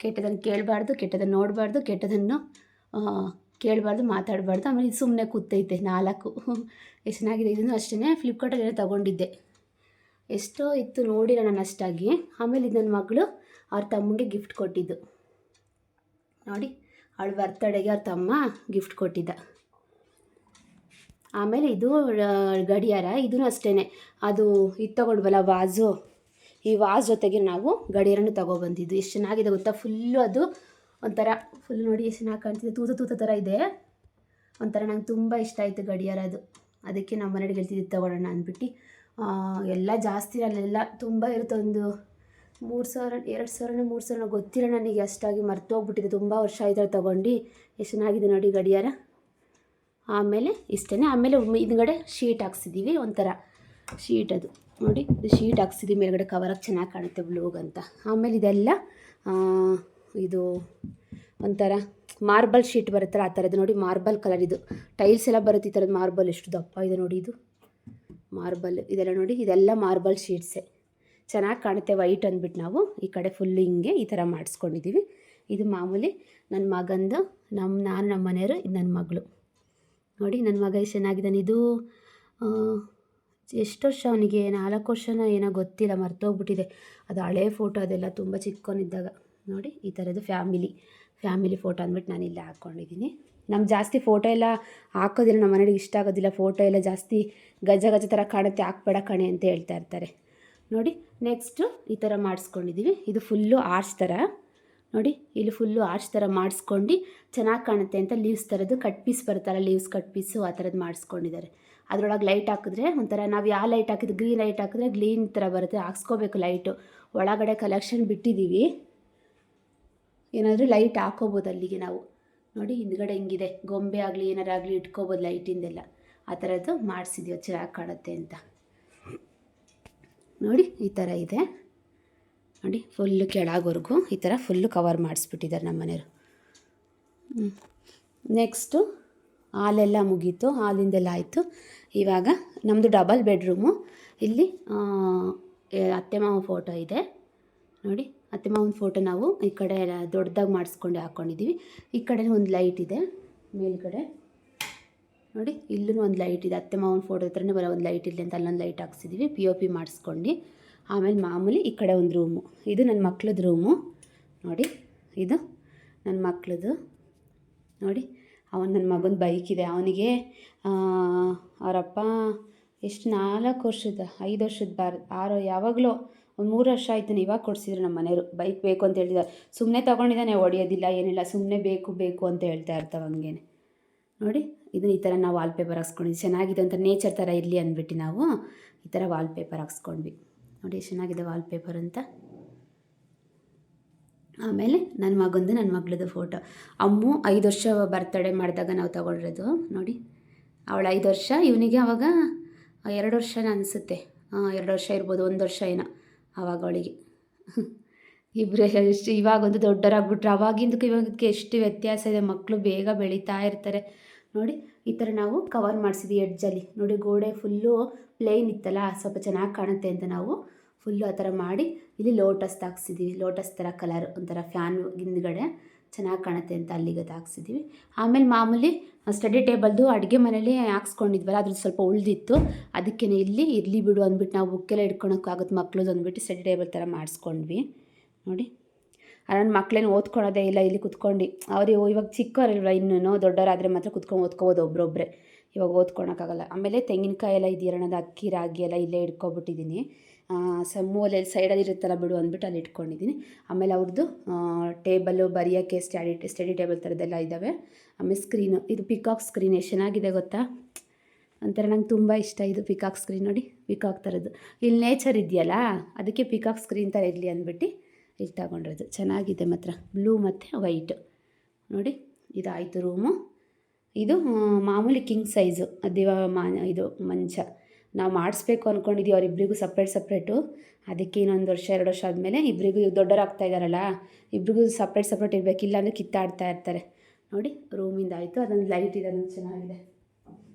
ಕೆಟ್ಟದನ್ನು ಕೇಳಬಾರ್ದು, ಕೆಟ್ಟದನ್ನು ನೋಡಬಾರ್ದು, ಕೆಟ್ಟದನ್ನು ಕೇಳಬಾರ್ದು, ಮಾತಾಡಬಾರ್ದು. ಆಮೇಲೆ ಇದು ಸುಮ್ಮನೆ ಕೂತೈತೆ 4 ಎಷ್ಟು ಚೆನ್ನಾಗಿದೆ. ಇದನ್ನು ಅಷ್ಟೇ ಫ್ಲಿಪ್ಕಾರ್ಟಲ್ಲಿ ಏನೋ ತೊಗೊಂಡಿದ್ದೆ, ಎಷ್ಟೋ ಇತ್ತು ನೋಡಿಲ್ಲ ನಾನು ಅಷ್ಟಾಗಿ. ಆಮೇಲೆ ಇದು ನನ್ನ ಮಗಳು ಅವ್ರ ತಮ್ಮಂಗೆ ಗಿಫ್ಟ್ ಕೊಟ್ಟಿದ್ದು ನೋಡಿ, ಅವಳ ಬರ್ತಡೆಗೆ ಅವ್ರ ತಮ್ಮ ಗಿಫ್ಟ್ ಕೊಟ್ಟಿದ್ದ. ಆಮೇಲೆ ಇದು ಗಡಿಯಾರ, ಇದೂ ಅಷ್ಟೇ. ಅದು ಇದು ತೊಗೊಂಡ್ವಲ್ಲ ವಾಸು, ಈ ವಾಸ್ ಜೊತೆಗೆ ನಾವು ಗಡಿಯಾರನೂ ತೊಗೊಬಂದಿದ್ದು. ಎಷ್ಟು ಚೆನ್ನಾಗಿದೆ ಗೊತ್ತಾ, ಫುಲ್ಲು ಅದು ಒಂಥರ ಫುಲ್ ನೋಡಿ ಎಷ್ಟು ಚೆನ್ನಾಗಿ ಕಾಣ್ತಿದೆ, ತೂತ ಥರ ಇದೆ. ಒಂಥರ ನಂಗೆ ತುಂಬ ಇಷ್ಟ ಆಯಿತು ಗಡಿಯಾರ ಅದು. ಅದಕ್ಕೆ ನಮ್ಮ ಮನೆಗೆ ಹೇಳ್ತಿದ್ದು ತೊಗೊಳ್ಳೋಣ ಅಂದ್ಬಿಟ್ಟು. ಎಲ್ಲ ಜಾಸ್ತಿ ಅಲ್ಲೆಲ್ಲ ತುಂಬ ಇರುತ್ತೆ, ಒಂದು 3,000 2,000 3,000 ಗೊತ್ತಿಲ್ಲ ನನಗೆ, ಅಷ್ಟಾಗಿ ಮರ್ತೋಗ್ಬಿಟ್ಟಿದೆ. ತುಂಬ ವರ್ಷ ಆಯ್ತು ತೊಗೊಂಡು. ಎಷ್ಟು ಚೆನ್ನಾಗಿದೆ ನೋಡಿ ಗಡಿಯಾರ. ಆಮೇಲೆ ಇಷ್ಟೇ. ಆಮೇಲೆ ಹಿಂದ್ಗಡೆ ಶೀಟ್ ಹಾಕ್ಸಿದ್ದೀವಿ, ಒಂಥರ ಶೀಟ್ ಅದು ನೋಡಿ, ಇದು ಶೀಟ್ ಹಾಕ್ಸಿದ್ದೀವಿ ಮೇಲ್ಗಡೆ ಕವರಾಗಿ ಚೆನ್ನಾಗಿ ಕಾಣುತ್ತೆ ಬ್ಲೂಗಂತ. ಆಮೇಲೆ ಇದೆಲ್ಲ ಇದು ಒಂಥರ ಮಾರ್ಬಲ್ ಶೀಟ್ ಬರುತ್ತಲ್ಲ ಆ ಥರದ್ದು ನೋಡಿ, ಮಾರ್ಬಲ್ ಕಲರ್ ಇದು. ಟೈಲ್ಸ್ ಎಲ್ಲ ಬರುತ್ತೆ ಈ ಥರದ್ದು ಮಾರ್ಬಲ್, ಎಷ್ಟು ದಪ್ಪ ಇದೆ ನೋಡಿ ಇದು ಮಾರ್ಬಲ್. ಇದೆಲ್ಲ ನೋಡಿ, ಇದೆಲ್ಲ ಮಾರ್ಬಲ್ ಶೀಟ್ಸೇ, ಚೆನ್ನಾಗಿ ಕಾಣುತ್ತೆ. ವೈಟ್ ಅಂದ್ಬಿಟ್ಟು ನಾವು ಈ ಕಡೆ ಫುಲ್ಲು ಹಿಂಗೆ ಈ ಥರ ಮಾಡಿಸ್ಕೊಂಡಿದ್ದೀವಿ. ಇದು ಮಾಮೂಲಿ ನನ್ನ ಮಗಂದು, ನಮ್ಮ ಮನೆಯವರು, ಇದು ನನ್ನ ಮಗಳು ನೋಡಿ. ನನ್ನ ಮಗ ಎಷ್ಟು ಚೆನ್ನಾಗಿದ್ದಾನೆ. ಇದು ಎಷ್ಟು ವರ್ಷ ಅವನಿಗೆ, 4 ವರ್ಷನ ಏನೋ ಗೊತ್ತಿಲ್ಲ, ಮರ್ತೋಗ್ಬಿಟ್ಟಿದೆ. ಅದು ಹಳೇ ಫೋಟೋ, ಅದೆಲ್ಲ ತುಂಬ ಚಿಕ್ಕವನಿದ್ದಾಗ ನೋಡಿ. ಈ ಥರದ್ದು ಫ್ಯಾಮಿಲಿ ಫೋಟೋ ಅಂದ್ಬಿಟ್ಟು ನಾನು ಇಲ್ಲೇ ಹಾಕ್ಕೊಂಡಿದ್ದೀನಿ. ನಮ್ಗೆ ಜಾಸ್ತಿ ಫೋಟೋ ಎಲ್ಲ ಹಾಕೋದಿಲ್ಲ, ನಮ್ಮ ಮನೆಗೆ ಇಷ್ಟ ಆಗೋದಿಲ್ಲ ಫೋಟೋ ಎಲ್ಲ ಜಾಸ್ತಿ, ಗಜ ಥರ ಕಾಣುತ್ತೆ, ಹಾಕ್ಬೇಡ ಕಣೆ ಅಂತ ಹೇಳ್ತಾ ಇರ್ತಾರೆ ನೋಡಿ. ನೆಕ್ಸ್ಟು ಈ ಥರ ಮಾಡಿಸ್ಕೊಂಡಿದ್ದೀವಿ. ಇದು ಫುಲ್ಲು ಆರ್ಚ್ ಥರ ನೋಡಿ, ಇಲ್ಲಿ ಫುಲ್ಲು ಆರ್ಚ್ ಥರ ಮಾಡಿಸ್ಕೊಂಡು ಚೆನ್ನಾಗಿ ಕಾಣುತ್ತೆ ಅಂತ ಲೀವ್ಸ್ ಥರದ್ದು ಕಟ್ ಪೀಸ್ ಬರುತ್ತಲ್ಲ, ಲೀವ್ಸ್ ಕಟ್ ಪೀಸು ಆ ಥರದ್ದು ಮಾಡಿಸ್ಕೊಂಡಿದ್ದಾರೆ. ಅದರೊಳಗೆ ಲೈಟ್ ಹಾಕಿದ್ರೆ ಒಂಥರ, ನಾವು ಯಾವ ಲೈಟ್ ಹಾಕಿದ್ರೆ ಗ್ರೀನ್ ಲೈಟ್ ಹಾಕಿದ್ರೆ ಗ್ರೀನ್ ಥರ ಬರುತ್ತೆ, ಹಾಕ್ಸ್ಕೋಬೇಕು ಲೈಟು. ಒಳಗಡೆ ಕಲೆಕ್ಷನ್ ಬಿಟ್ಟಿದ್ದೀವಿ, ಏನಾದರೂ ಲೈಟ್ ಹಾಕೋಬೋದು ಅಲ್ಲಿಗೆ ನಾವು ನೋಡಿ. ಹಿಂದ್ಗಡೆ ಹಿಂಗಿದೆ, ಗೊಂಬೆ ಆಗಲಿ ಏನಾರಾಗಲಿ ಇಟ್ಕೋಬೋದು ಲೈಟಿಂದೆಲ್ಲ, ಆ ಥರದ್ದು ಮಾಡಿಸಿದ್ದೀವಿ ಚೆನ್ನಾಗಿ ಕಾಣುತ್ತೆ ಅಂತ ನೋಡಿ. ಈ ಥರ ಇದೆ ನೋಡಿ, ಫುಲ್ಲು ಕೆಳಗವರೆಗೂ ಈ ಥರ ಫುಲ್ಲು ಕವರ್ ಮಾಡಿಸ್ಬಿಟ್ಟಿದ್ದಾರೆ ನಮ್ಮ ಮನೆಯವರು. ನೆಕ್ಸ್ಟು ಹಾಲೆಲ್ಲ ಮುಗೀತು, ಹಾಲಿಂದೆಲ್ಲ ಆಯಿತು. ಇವಾಗ ನಮ್ಮದು ಡಬಲ್ ಬೆಡ್ರೂಮು. ಇಲ್ಲಿ ಅತ್ತೆ ಮಾವ ಫೋಟೋ ಇದೆ ನೋಡಿ, ಅತ್ತೆ ಮಾವನ ಫೋಟೋ ನಾವು ಈ ಕಡೆ ದೊಡ್ಡದಾಗಿ ಮಾಡಿಸ್ಕೊಂಡು ಹಾಕ್ಕೊಂಡಿದ್ದೀವಿ. ಈ ಕಡೆ ಒಂದು ಲೈಟ್ ಇದೆ ಮೇಲ್ಗಡೆ ನೋಡಿ, ಇಲ್ಲೂ ಒಂದು ಲೈಟ್ ಇದೆ. ಅತ್ತೆ ಮಾವನ ಫೋಟೋ ಹತ್ರನೇ ಬರೋ ಒಂದು ಲೈಟ್ ಇದೆ ಅಂತ ಅಲ್ಲೊಂದು ಲೈಟ್ ಹಾಕ್ಸಿದ್ದೀವಿ, POP ಮಾಡಿಸ್ಕೊಂಡು. ಆಮೇಲೆ ಮಾಮೂಲಿ ಈ ಕಡೆ ಒಂದು ರೂಮು, ಇದು ನನ್ನ ಮಕ್ಳದ್ದು ರೂಮು ನೋಡಿ. ಇದು ನನ್ನ ಮಕ್ಳದ್ದು ನೋಡಿ. ನನ್ನ ಮಗನ ಬೈಕ್ ಇದೆ, ಅವನಿಗೆ ಅವರಪ್ಪ ಎಷ್ಟು 4 ವರ್ಷದ 5 ವರ್ಷದ 6 ಯಾವಾಗಲೂ ಒಂದು 3 ವರ್ಷ ಆಯ್ತಾನೆ, ಇವಾಗ ಕೊಡಿಸಿದ್ರು ನಮ್ಮ ಮನೆಯವರು. ಬೈಕ್ ಬೇಕು ಅಂತ ಹೇಳ್ತಿದ್ದಾರೆ, ಸುಮ್ಮನೆ ತೊಗೊಂಡಿದ್ದಾನೆ, ಹೊಡಿಯೋದಿಲ್ಲ ಏನಿಲ್ಲ, ಸುಮ್ಮನೆ ಬೇಕು ಅಂತ ಹೇಳ್ತಾ ಇರ್ತಾವೆ ಹಂಗೇನೆ ನೋಡಿ. ಇದನ್ನ ಈ ಥರ ನಾವು ವಾಲ್ಪೇಪರ್ ಹಾಕ್ಸ್ಕೊಂಡಿದ್ವಿ, ಚೆನ್ನಾಗಿದೆ ಅಂತ, ನೇಚರ್ ಥರ ಇರಲಿ ಅಂದ್ಬಿಟ್ಟು ನಾವು ಈ ಥರ ವಾಲ್ಪೇಪರ್ ಹಾಕ್ಸ್ಕೊಂಡ್ವಿ ನೋಡಿ, ಚೆನ್ನಾಗಿದೆ ವಾಲ್ಪೇಪರ್ ಅಂತ. ಆಮೇಲೆ ನನ್ನ ಮಗಳದ್ದು ಫೋಟೋ, ಅಮ್ಮು 5 ವರ್ಷ ಬರ್ತಡೇ ಮಾಡಿದಾಗ ನಾವು ತೊಗೊಂಡಿರೋದು ನೋಡಿ. ಅವಳು 5 ವರ್ಷ, ಇವನಿಗೆ ಆವಾಗ 2 ವರ್ಷನ ಅನಿಸುತ್ತೆ, 2 ವರ್ಷ ಇರ್ಬೋದು, 1 ವರ್ಷ ಏನೋ ಆವಾಗ ಅವಳಿಗೆ. ಇಬ್ಬರು ಎಷ್ಟು ಇವಾಗೊಂದು ದೊಡ್ಡರಾಗ್ಬಿಟ್ರು, ಅವಾಗಿಂದಕ್ಕೆ ಇವಾಗಕ್ಕೆ ಎಷ್ಟು ವ್ಯತ್ಯಾಸ ಇದೆ. ಮಕ್ಕಳು ಬೇಗ ಬೆಳೀತಾ ಇರ್ತಾರೆ ನೋಡಿ. ಈ ಥರ ನಾವು ಕವರ್ ಮಾಡಿಸಿದ್ವಿ ಎಡ್ಜಲ್ಲಿ ನೋಡಿ. ಗೋಡೆ ಫುಲ್ಲು ಪ್ಲೇನ್ ಇತ್ತಲ್ಲ, ಸ್ವಲ್ಪ ಚೆನ್ನಾಗಿ ಕಾಣುತ್ತೆ ಅಂತ ನಾವು ಫುಲ್ಲು ಆ ಥರ ಮಾಡಿ ಇಲ್ಲಿ ಲೋಟಸ್ ಹಾಕ್ಸಿದ್ದೀವಿ. ಲೋಟಸ್ ಥರ ಕಲರ್, ಒಂಥರ ಫ್ಯಾನ್ ಹಿಂದ್ಗಡೆ ಚೆನ್ನಾಗಿ ಕಾಣುತ್ತೆ ಅಂತ ಅಲ್ಲಿಗೆ ಹಾಕ್ಸಿದ್ದೀವಿ. ಆಮೇಲೆ ಮಾಮೂಲಿ ಸ್ಟಡಿ ಟೇಬಲ್ದು ಅಡುಗೆ ಮನೇಲಿ ಹಾಕ್ಸ್ಕೊಂಡಿದ್ವಲ್ಲ, ಅದ್ರದ್ದು ಸ್ವಲ್ಪ ಉಳಿದಿತ್ತು, ಅದಕ್ಕೇ ಇಲ್ಲಿ ಇರಲಿ ಬಿಡು ಅಂದ್ಬಿಟ್ಟು ನಾವು ಬುಕ್ಕೆಲ್ಲ ಇಟ್ಕೊಳಕ್ಕಾಗುತ್ತೆ ಮಕ್ಳದ್ದು ಅಂದ್ಬಿಟ್ಟು ಸ್ಟಡಿ ಟೇಬಲ್ ಥರ ಮಾಡಿಸ್ಕೊಂಡ್ವಿ ನೋಡಿ. ನನ್ನ ಮಕ್ಕಳೇನು ಓದ್ಕೊಳ್ಳೋದೇ ಇಲ್ಲ ಇಲ್ಲಿ ಕುತ್ಕೊಂಡು, ಅವ್ರು ಇವಾಗ ಚಿಕ್ಕವರಲ್ವ, ಇನ್ನೂ ದೊಡ್ಡವರಾದರೆ ಮಾತ್ರ ಕುತ್ಕೊಂಡು ಓದ್ಕೋಬೋದು ಒಬ್ಬರೊಬ್ಬರೇ, ಇವಾಗ ಓದ್ಕೊಳಕ್ಕಾಗಲ್ಲ. ಆಮೇಲೆ ತೆಂಗಿನಕಾಯಿ ಎಲ್ಲ ಇದೆಯಲ್ಲ, ಅಕ್ಕಿ ರಾಗಿ ಎಲ್ಲ ಇಲ್ಲೇ ಇಟ್ಕೊಬಿಟ್ಟಿದ್ದೀನಿ. ಮೂಲೆಯಲ್ಲಿ ಸೈಡಲ್ಲಿ ಇರುತ್ತಲ್ಲ ಬಿಡು ಅಂದ್ಬಿಟ್ಟು ಅಲ್ಲಿ ಇಟ್ಕೊಂಡಿದ್ದೀನಿ. ಆಮೇಲೆ ಅವ್ರದ್ದು ಟೇಬಲ್ಲು ಬರೆಯೋಕ್ಕೆ ಸ್ಟಡಿ ಟೇಬಲ್ ಥರದ್ದೆಲ್ಲ ಇದ್ದಾವೆ. ಆಮೇಲೆ ಸ್ಕ್ರೀನು, ಇದು ಪಿಕಾಕ್ ಸ್ಕ್ರೀನ್, ಎಷ್ಟು ಚೆನ್ನಾಗಿದೆ ಗೊತ್ತಾ, ಒಂಥರ ನಂಗೆ ತುಂಬ ಇಷ್ಟ ಇದು ಪಿಕಾಕ್ ಸ್ಕ್ರೀನ್ ನೋಡಿ, ಪಿಕಾಕ್ ಥರದ್ದು. ಇಲ್ಲಿ ನೇಚರ್ ಇದೆಯಲ್ಲ, ಅದಕ್ಕೆ ಪಿಕಾಕ್ ಸ್ಕ್ರೀನ್ ಥರ ಇರಲಿ ಅಂದ್ಬಿಟ್ಟು ಇಲ್ಲಿ ತಗೊಂಡಿರೋದು. ಚೆನ್ನಾಗಿದೆ ಮಾತ್ರ, ಬ್ಲೂ ಮತ್ತು ವೈಟು ನೋಡಿ. ಇದಾಯಿತು ರೂಮು. ಇದು ಮಾಮೂಲಿ ಕಿಂಗ್ ಸೈಜು ಇದು ಮಂಚ ನಾವು ಮಾಡಿಸ್ಬೇಕು ಅಂದ್ಕೊಂಡಿದ್ದೀವಿ ಅವರಿಬ್ಬರಿಗೂ ಸಪ್ರೇಟು. ಅದಕ್ಕೆ ಇನ್ನೊಂದು ವರ್ಷ 2 ವರ್ಷ ಆದಮೇಲೆ ಇಬ್ಬರಿಗೂ ದೊಡ್ಡವರಾಗ್ತಾ ಇದ್ದಾರಲ್ಲ, ಇಬ್ಬರಿಗೂ ಸಪ್ರೇಟ್ ಇರಬೇಕು, ಇಲ್ಲಾಂದರೆ ಕಿತ್ತಾಡ್ತಾ ಇರ್ತಾರೆ. ನೋಡಿ ರೂಮಿಂದ ಆಯಿತು. ಅದೊಂದು ಲೈಟ್ ಇದೆ, ಅದೊಂದು ಚೆನ್ನಾಗಿದೆ,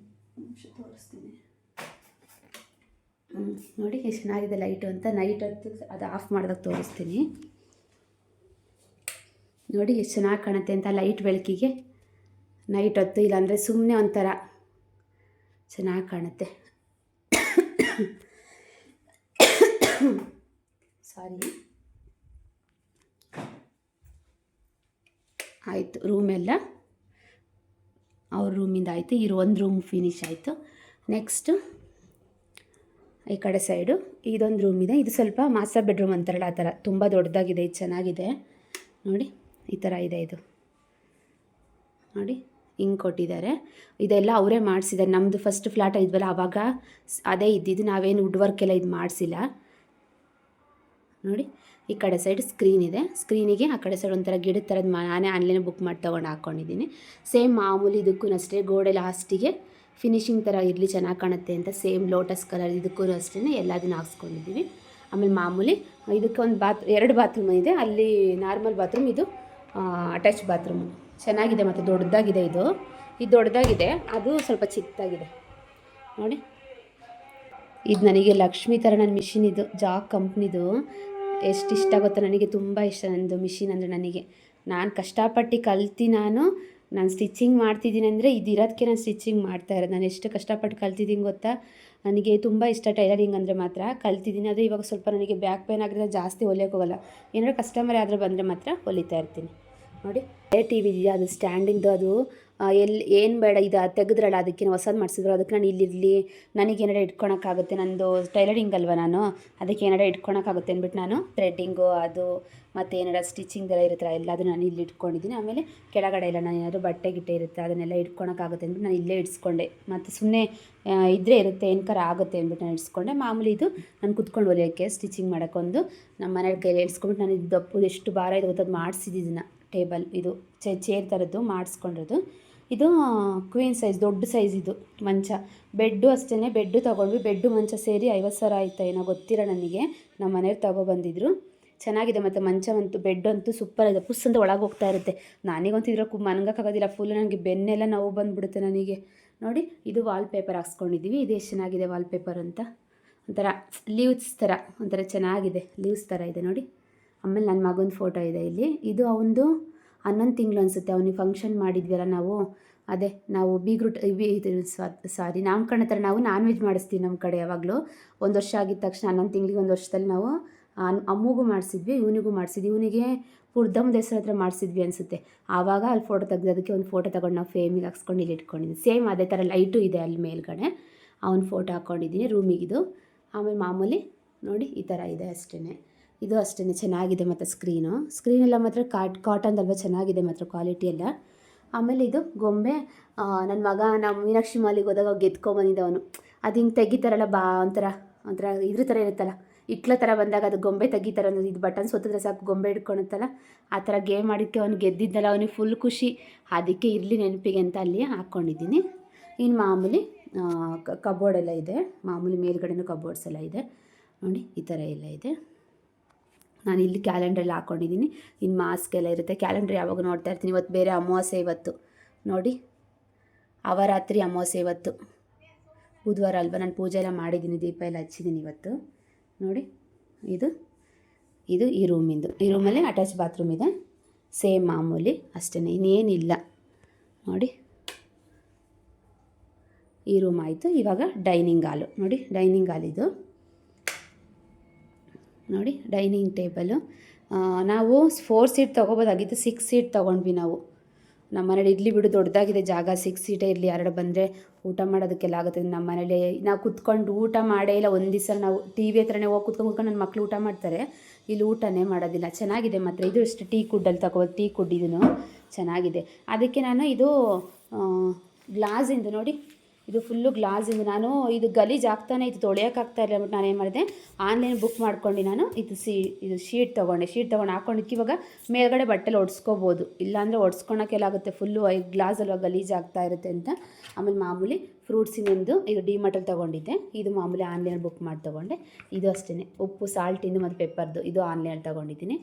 ತೋರಿಸ್ತೀನಿ. ನೋಡಿ ಎಷ್ಟು ಚೆನ್ನಾಗಿದೆ ಲೈಟು ಅಂತ. ನೈಟ್ ಹೊತ್ತು ಅದು ಆಫ್ ಮಾಡಿದಾಗ ತೋರಿಸ್ತೀನಿ. ನೋಡಿ ಎಷ್ಟು ಚೆನ್ನಾಗಿ ಕಾಣುತ್ತೆ ಅಂತ ಲೈಟ್ ಬೆಳಕಿಗೆ. ನೈಟ್ ಹೊತ್ತು ಇಲ್ಲಾಂದರೆ ಸುಮ್ಮನೆ ಒಂಥರ ಚೆನ್ನಾಗಿ ಕಾಣುತ್ತೆ. ಸಾರಿ. ಆಯಿತು, ರೂಮೆಲ್ಲ ಅವ್ರ ರೂಮಿಂದ ಆಯಿತು. ಒಂದು ರೂಮ್ ಫಿನಿಶ್ ಆಯಿತು. ನೆಕ್ಸ್ಟು ಈ ಕಡೆ ಸೈಡು ಇದೊಂದು ರೂಮ್ ಇದೆ. ಇದು ಸ್ವಲ್ಪ ಮಾಸ್ಟರ್ ಬೆಡ್ರೂಮ್ ಅಂತಾರಲ್ಲ ಆ ಥರ, ತುಂಬ ದೊಡ್ಡದಾಗಿದೆ. ಇದು ಚೆನ್ನಾಗಿದೆ ನೋಡಿ, ಈ ಥರ ಇದೆ. ಇದು ನೋಡಿ ಹಿಂಗೆ ಕೊಟ್ಟಿದ್ದಾರೆ. ಇದೆಲ್ಲ ಅವರೇ ಮಾಡಿಸಿದ್ದಾರೆ. ನಮ್ಮದು ಫಸ್ಟ್ ಫ್ಲ್ಯಾಟ್ ಇದ್ವಲ್ಲ ಆವಾಗ ಅದೇ ಇದ್ದಿದ್ದು, ನಾವೇನು ವುಡ್ ವರ್ಕ್ ಎಲ್ಲ ಇದು ಮಾಡಿಸಿಲ್ಲ. ನೋಡಿ ಈ ಕಡೆ ಸೈಡ್ ಸ್ಕ್ರೀನ್ ಇದೆ. ಸ್ಕ್ರೀನಿಗೆ ಆ ಕಡೆ ಸೈಡ್ ಒಂಥರ ಗಿಡದ ಥರದ್ದು ನಾನೇ ಆನ್ಲೈನ್ ಬುಕ್ ಮಾಡಿ ತೊಗೊಂಡು ಹಾಕ್ಕೊಂಡಿದ್ದೀನಿ. ಸೇಮ್ ಮಾಮೂಲಿ ಇದಕ್ಕೂ ಅಷ್ಟೇ, ಗೋಡೆ ಲಾಸ್ಟಿಗೆ ಫಿನಿಶಿಂಗ್ ಥರ ಇರಲಿ ಚೆನ್ನಾಗಿ ಕಾಣುತ್ತೆ ಅಂತ ಸೇಮ್ ಲೋಟಸ್ ಕಲರ್ ಇದಕ್ಕೂ ಅಷ್ಟೇ ಎಲ್ಲದನ್ನು ಹಾಕ್ಸ್ಕೊಂಡಿದ್ದೀವಿ. ಆಮೇಲೆ ಮಾಮೂಲಿ ಇದಕ್ಕೆ ಒಂದು 2 ಬಾತ್ರೂಮ್ ಇದೆ. ಅಲ್ಲಿ ನಾರ್ಮಲ್ ಬಾತ್ರೂಮ್, ಇದು ಅಟ್ಯಾಚ್ ಬಾತ್ರೂಮು. ಚೆನ್ನಾಗಿದೆ ಮತ್ತು ದೊಡ್ಡದಾಗಿದೆ. ಇದು ದೊಡ್ಡದಾಗಿದೆ, ಅದು ಸ್ವಲ್ಪ ಚಿಕ್ಕದಾಗಿದೆ ನೋಡಿ. ಇದು ನನಗೆ ಲಕ್ಷ್ಮಿ ಥರ ನನ್ನ ಮಿಷಿನ್, ಇದು ಜಾಕ್ ಕಂಪ್ನಿದು. ಎಷ್ಟು ಇಷ್ಟ ಗೊತ್ತಾ ನನಗೆ, ತುಂಬ ಇಷ್ಟ ನನ್ನದು ಮಿಷಿನ್ ಅಂದರೆ. ನಾನು ಕಷ್ಟಪಟ್ಟು ಕಲ್ತು ನಾನು ಸ್ಟಿಚಿಂಗ್ ಮಾಡ್ತಿದ್ದೀನಿ ಅಂದರೆ ಇದಿರೋದಕ್ಕೆ ನಾನು ಸ್ಟಿಚಿಂಗ್ ಮಾಡ್ತಾ ಇರೋದು. ನಾನು ಎಷ್ಟು ಕಷ್ಟಪಟ್ಟು ಕಲ್ತಿದ್ದೀನಿ ಗೊತ್ತಾ. ನನಗೆ ತುಂಬ ಇಷ್ಟ ಟೈಲರಿಂಗ್ ಅಂದರೆ ಮಾತ್ರ ಕಲ್ತಿದ್ದೀನಿ. ಆದರೆ ಇವಾಗ ಸ್ವಲ್ಪ ನನಗೆ ಬ್ಯಾಕ್ ಪೇನ್ ಆಗಿದ್ರೆ ಜಾಸ್ತಿ ಹೊಲಿಯೋಕೆ ಹೋಗಲ್ಲ. ಏನಾದ್ರು ಕಸ್ಟಮರ್ ಯಾರಾದರೂ ಬಂದರೆ ಮಾತ್ರ ಹೊಲಿತಾ ಇರ್ತೀನಿ. ನೋಡಿ ಟಿ ವಿ ಇದೆಯಾ, ಅದು ಸ್ಟ್ಯಾಂಡಿಂದು, ಅದು ಏನು ಬೇಡ, ಇದು ತೆಗೆದ್ರಲ್ಲ ಅದಕ್ಕೆ ಹೊಸದು ಮಾಡಿಸಿದ್ರು. ಅದಕ್ಕೆ ನಾನು ಇಲ್ಲಿರಲಿ, ನನಗೆ ಏನಾರ ಇಟ್ಕೊಳಕ್ಕಾಗುತ್ತೆ, ನಂದು ಟೈಲರಿಂಗ್ ಅಲ್ವ ನಾನು, ಅದಕ್ಕೆ ಏನಾರ ಇಟ್ಕೊಳಕ್ಕಾಗುತ್ತೆ ಅಂದ್ಬಿಟ್ಟು ನಾನು ಥ್ರೆಡ್ಡಿಂಗು ಅದು ಮತ್ತು ಏನಾರ ಸ್ಟಿಚಿಂಗ್ದೆಲ್ಲ ಇರುತ್ತಲ್ಲ ಎಲ್ಲದೂ ನಾನು ಇಲ್ಲಿ ಇಟ್ಕೊಂಡಿದ್ದೀನಿ. ಆಮೇಲೆ ಕೆಳಗಡೆ ಎಲ್ಲ ನಾನು ಏನಾದರೂ ಬಟ್ಟೆ ಗಿಟ್ಟೆ ಇರುತ್ತೆ ಅದನ್ನೆಲ್ಲ ಇಟ್ಕೊಳಕ್ಕಾಗುತ್ತೆ ಅಂದ್ಬಿಟ್ಟು ನಾನು ಇಲ್ಲೇ ಇಡಿಸ್ಕೊಂಡೆ. ಮತ್ತು ಸುಮ್ಮನೆ ಇದ್ದರೆ ಇರುತ್ತೆ ಏನಕ್ಕಾರ ಆಗುತ್ತೆ ಅಂದ್ಬಿಟ್ಟು ನಾನು ಇಡಿಸ್ಕೊಂಡೆ. ಮಾಮೂಲಿ ಇದು ನಾನು ಕುತ್ಕೊಂಡು ಹೊಲಿಯೋಕ್ಕೆ ಸ್ಟಿಚಿಂಗ್ ಮಾಡೋಕ್ಕೊಂದು ನಮ್ಮ ಮನೆಯ ಕೈಯಲ್ಲಿ ಇಡಿಸ್ಕೊಂಡ್ಬಿಟ್ಟು ನಾನು ಇದು ದಪ್ಪು ಎಷ್ಟು ಭಾರ ಇದೆ ಗೊತ್ತದು ಮಾಡಿಸಿದ್ದೀನಿ. ಟೇಬಲ್ ಇದು ಚೇರ್ ಥರದ್ದು ಮಾಡಿಸ್ಕೊಂಡಿರೋದು. ಇದು ಕ್ವೀನ್ ಸೈಜ್, ದೊಡ್ಡ ಸೈಜ್ ಇದು ಮಂಚ. ಬೆಡ್ಡು ಅಷ್ಟೇ, ಬೆಡ್ಡು ತೊಗೊಂಡ್ವಿ. ಬೆಡ್ಡು ಮಂಚ ಸೇರಿ 50,000 ಆಯಿತಾ ಏನೋ ಗೊತ್ತಿಲ್ಲ ನನಗೆ. ನಮ್ಮ ಮನೆಯವ್ರು ತೊಗೊಬಂದಿದ್ರು. ಚೆನ್ನಾಗಿದೆ ಮತ್ತು ಮಂಚ ಅಂತೂ, ಬೆಡ್ ಅಂತೂ ಸೂಪರ್ ಇದೆ. ಪುಸ್ ಅಂತ ಒಳಗೆ ಹೋಗ್ತಾ ಇರುತ್ತೆ. ನನಗಂತೂ ಇದ್ರಲ್ಲಿ ಮನ್ಗೋಕ್ಕಾಗೋದಿಲ್ಲ, ಫುಲ್ ನನಗೆ ಬೆನ್ನೆಲ್ಲ ನೋವು ಬಂದುಬಿಡುತ್ತೆ ನನಗೆ. ನೋಡಿ ಇದು ವಾಲ್ಪೇಪರ್ ಹಾಕ್ಸ್ಕೊಂಡಿದ್ದೀವಿ. ಇದು ಎಷ್ಟು ಚೆನ್ನಾಗಿದೆ ವಾಲ್ಪೇಪರ್ ಅಂತ, ಒಂಥರ ಲೀವ್ಸ್ ಥರ ಒಂಥರ ಚೆನ್ನಾಗಿದೆ, ಲೀವ್ಸ್ ಥರ ಇದೆ ನೋಡಿ. ಆಮೇಲೆ ನನ್ನ ಮಗನ ಫೋಟೋ ಇದೆ ಇಲ್ಲಿ. ಇದು ಅವನದು 11 ತಿಂಗಳು ಅನಿಸುತ್ತೆ. ಅವನಿಗೆ ಫಂಕ್ಷನ್ ಮಾಡಿದ್ವಲ್ಲ ನಾವು, ಅದೇ ನಾವು ಬೀಗ್ರೂಟ್ ಸಾರಿ ನಾಮಕರಣ ಥರ ನಾವು ನಾನ್ ವೆಜ್ ಮಾಡಿಸ್ತೀವಿ ನಮ್ಮ ಕಡೆ ಯಾವಾಗಲೂ. 1 ವರ್ಷ ಆಗಿದ ತಕ್ಷಣ 11 ತಿಂಗಳಿಗೆ 1 ವರ್ಷದಲ್ಲಿ ನಾವು ಅಮ್ಮಗೂ ಮಾಡಿಸಿದ್ವಿ, ಇವನಿಗೂ ಮಾಡಿಸಿದ್ವಿ. ಇವನಿಗೆ ಪುರ್ದಮ್ ಹೆಸರು ಹತ್ರ ಮಾಡಿಸಿದ್ವಿ ಅನಿಸುತ್ತೆ. ಆವಾಗ ಅಲ್ಲಿ ಫೋಟೋ ತೆಗೆದೋದಕ್ಕೆ ಒಂದು ಫೋಟೋ ತೊಗೊಂಡು ನಾವು ಫೇಮಿಗೆ ಹಾಕ್ಸ್ಕೊಂಡು ಇಲ್ಲಿ ಇಟ್ಕೊಂಡಿದ್ವಿ. ಸೇಮ್ ಅದೇ ಥರ ಲೈಟು ಇದೆ ಅಲ್ಲಿ ಮೇಲ್ಗಡೆ. ಅವನ ಫೋಟೋ ಹಾಕ್ಕೊಂಡಿದ್ದೀನಿ ರೂಮಿಗಿದು. ಆಮೇಲೆ ಮಾಮೂಲಿ ನೋಡಿ ಈ ಥರ ಇದೆ ಅಷ್ಟೇ. ಇದು ಅಷ್ಟೇ ಚೆನ್ನಾಗಿದೆ. ಮತ್ತು ಸ್ಕ್ರೀನೆಲ್ಲ ಮಾತ್ರ ಕಾಟನ್ದಲ್ವ, ಚೆನ್ನಾಗಿದೆ ಮಾತ್ರ ಕ್ವಾಲಿಟಿ ಎಲ್ಲ. ಆಮೇಲೆ ಇದು ಗೊಂಬೆ, ನನ್ನ ಮಗ ನಮ್ಮ ಮೀನಾಕ್ಷಿ ಮಾಲಿಗೆ ಹೋದಾಗ ಗೆದ್ಕೊಂಬಂದಿದ್ದ ಅವನು. ಅದು ಹಿಂಗೆ ತೆಗಿತಾರಲ್ಲ ಒಂಥರ ಇದ್ರ ಥರ ಇರುತ್ತಲ್ಲ, ಇಟ್ಲ ಥರ ಬಂದಾಗ ಅದು ಗೊಂಬೆ ತೆಗಿತಾರೆ. ಇದು ಬಟನ್ಸ್ ಒತ್ತಿದ್ರೆ ಸಾಕು ಗೊಂಬೆ ಹಿಡ್ಕೊಳುತ್ತಲ್ಲ, ಆ ಥರ ಗೇಮ್ ಮಾಡಿದ್ದಕ್ಕೆ ಅವ್ನು ಗೆದ್ದಿದ್ದಲ್ಲ, ಅವನಿಗೆ ಫುಲ್ ಖುಷಿ. ಅದಕ್ಕೆ ಇರಲಿ ನೆನಪಿಗೆ ಅಂತ ಅಲ್ಲಿ ಹಾಕ್ಕೊಂಡಿದ್ದೀನಿ. ಇನ್ನು ಮಾಮೂಲಿ ಕಬೋರ್ಡೆಲ್ಲ ಇದೆ, ಮಾಮೂಲಿ ಮೇಲ್ಗಡೆನೂ ಕಬೋರ್ಡ್ಸ್ ಎಲ್ಲ ಇದೆ ನೋಡಿ. ಈ ಥರ ಎಲ್ಲ ಇದೆ. ನಾನು ಇಲ್ಲಿ ಕ್ಯಾಲೆಂಡ್ರೆಲ್ಲ ಹಾಕ್ಕೊಂಡಿದ್ದೀನಿ. ಇನ್ನು ಮಾಸ್ಕ್ ಎಲ್ಲ ಇರುತ್ತೆ. ಕ್ಯಾಲೆಂಡ್ರ್ ಯಾವಾಗ ನೋಡ್ತಾ ಇರ್ತೀನಿ. ಇವತ್ತು ಬೇರೆ ಅಮಾವಾಸ್ಯೆ, ಇವತ್ತು ನೋಡಿ ಅವರಾತ್ರಿ ಅಮಾವಾಸ್ಯೆ, ಇವತ್ತು ಬುಧವಾರ ಅಲ್ವಾ. ನಾನು ಪೂಜೆ ಎಲ್ಲ ಮಾಡಿದ್ದೀನಿ, ದೀಪ ಎಲ್ಲ ಹಚ್ಚಿದ್ದೀನಿ ಇವತ್ತು ನೋಡಿ. ಇದು ಈ ರೂಮಿಂದು. ಈ ರೂಮಲ್ಲಿ ಅಟ್ಯಾಚ್ ಬಾತ್ರೂಮ್ ಇದೆ, ಸೇಮ್ ಮಾಮೂಲಿ ಅಷ್ಟೇ, ಇನ್ನೇನಿಲ್ಲ ನೋಡಿ. ಈ ರೂಮ್ ಆಯಿತು. ಇವಾಗ ಡೈನಿಂಗ್ ಹಾಲು ನೋಡಿ. ಡೈನಿಂಗ್ ಹಾಲ್ ಇದು ನೋಡಿ. ಡೈನಿಂಗ್ ಟೇಬಲು ನಾವು 4 ಸೀಟ್ ತೊಗೋಬೋದಾಗಿತ್ತು, 6 ಸೀಟ್ ತೊಗೊಂಡ್ವಿ ನಾವು. ನಮ್ಮ ಮನೇಲಿ ಇರಲಿ ಬಿಡು, ದೊಡ್ಡದಾಗಿದೆ ಜಾಗ, 6 ಸೀಟೇ ಇರಲಿ, ಯಾರು ಬಂದರೆ ಊಟ ಮಾಡೋದಕ್ಕೆಲ್ಲ ಆಗುತ್ತೆ. ನಮ್ಮ ಮನೇಲಿ ನಾವು ಕುತ್ಕೊಂಡು ಊಟ ಮಾಡೇ ಇಲ್ಲ ಒಂದು ದಿವಸ. ನಾವು ಟಿ ವಿ ಹತ್ರನೇ ಹೋಗಿ ಕುತ್ಕೊಂಡು ನನ್ನ ಮಕ್ಕಳು ಊಟ ಮಾಡ್ತಾರೆ, ಇಲ್ಲಿ ಊಟನೇ ಮಾಡೋದಿಲ್ಲ. ಚೆನ್ನಾಗಿದೆ ಮಾತ್ರ. ಇದು ಎಷ್ಟು ಟೀ ಕುಡ್ಡಲ್ಲಿ ತಗೋಬೋದು, ಟೀ ಕುಡ್ ಇದೂ ಚೆನ್ನಾಗಿದೆ. ಅದಕ್ಕೆ ನಾನು ಇದು ಗ್ಲಾಸಿಂದು ನೋಡಿ, ಇದು ಫುಲ್ಲು ಗ್ಲಾಸಿಂದ. ನಾನು ಇದು ಗಲೀಜು ಆಗ್ತಾನೆ ಇತ್ತು, ತೊಳೆಯೋಕ್ಕಾಗ್ತಾ ಇಲ್ಲ ಅಂದ್ಬಿಟ್ಟು ನಾನು ಏನು ಮಾಡಿದೆ, ಆನ್ಲೈನ್ ಬುಕ್ ಮಾಡ್ಕೊಂಡು ನಾನು ಇದು ಶೀಟ್ ತೊಗೊಂಡು ಹಾಕೊಂಡಿದ್ದಕ್ಕೆ ಇವಾಗ ಮೇಲ್ಗಡೆ ಬಟ್ಟೆಲಿ ಒಡ್ಸ್ಕೊಬೋದು. ಇಲ್ಲಾಂದರೆ ಒಡ್ಸ್ಕೊಳಕ್ಕೆಲ್ಲ ಆಗುತ್ತೆ, ಫುಲ್ಲು ಗ್ಲಾಸ್ ಅಲ್ವಾ ಗಲೀಜು ಆಗ್ತಾ ಇರುತ್ತೆ ಅಂತ. ಆಮೇಲೆ ಮಾಮೂಲಿ ಫ್ರೂಟ್ಸಿನಿಂದು ಇದು ಡಿಮಾರ್ಟಲ್ಲಿ ತೊಗೊಂಡಿದ್ದೆ. ಇದು ಮಾಮೂಲಿ ಆನ್ಲೈನ್ ಬುಕ್ ಮಾಡಿ ತೊಗೊಂಡೆ. ಇದು ಅಷ್ಟೇ, ಉಪ್ಪು ಸಾಲ್ಟಿಂದು ಮತ್ತು ಪೆಪ್ಪರ್ದು ಇದು ಆನ್ಲೈನ್ ತೊಗೊಂಡಿದ್ದೀನಿ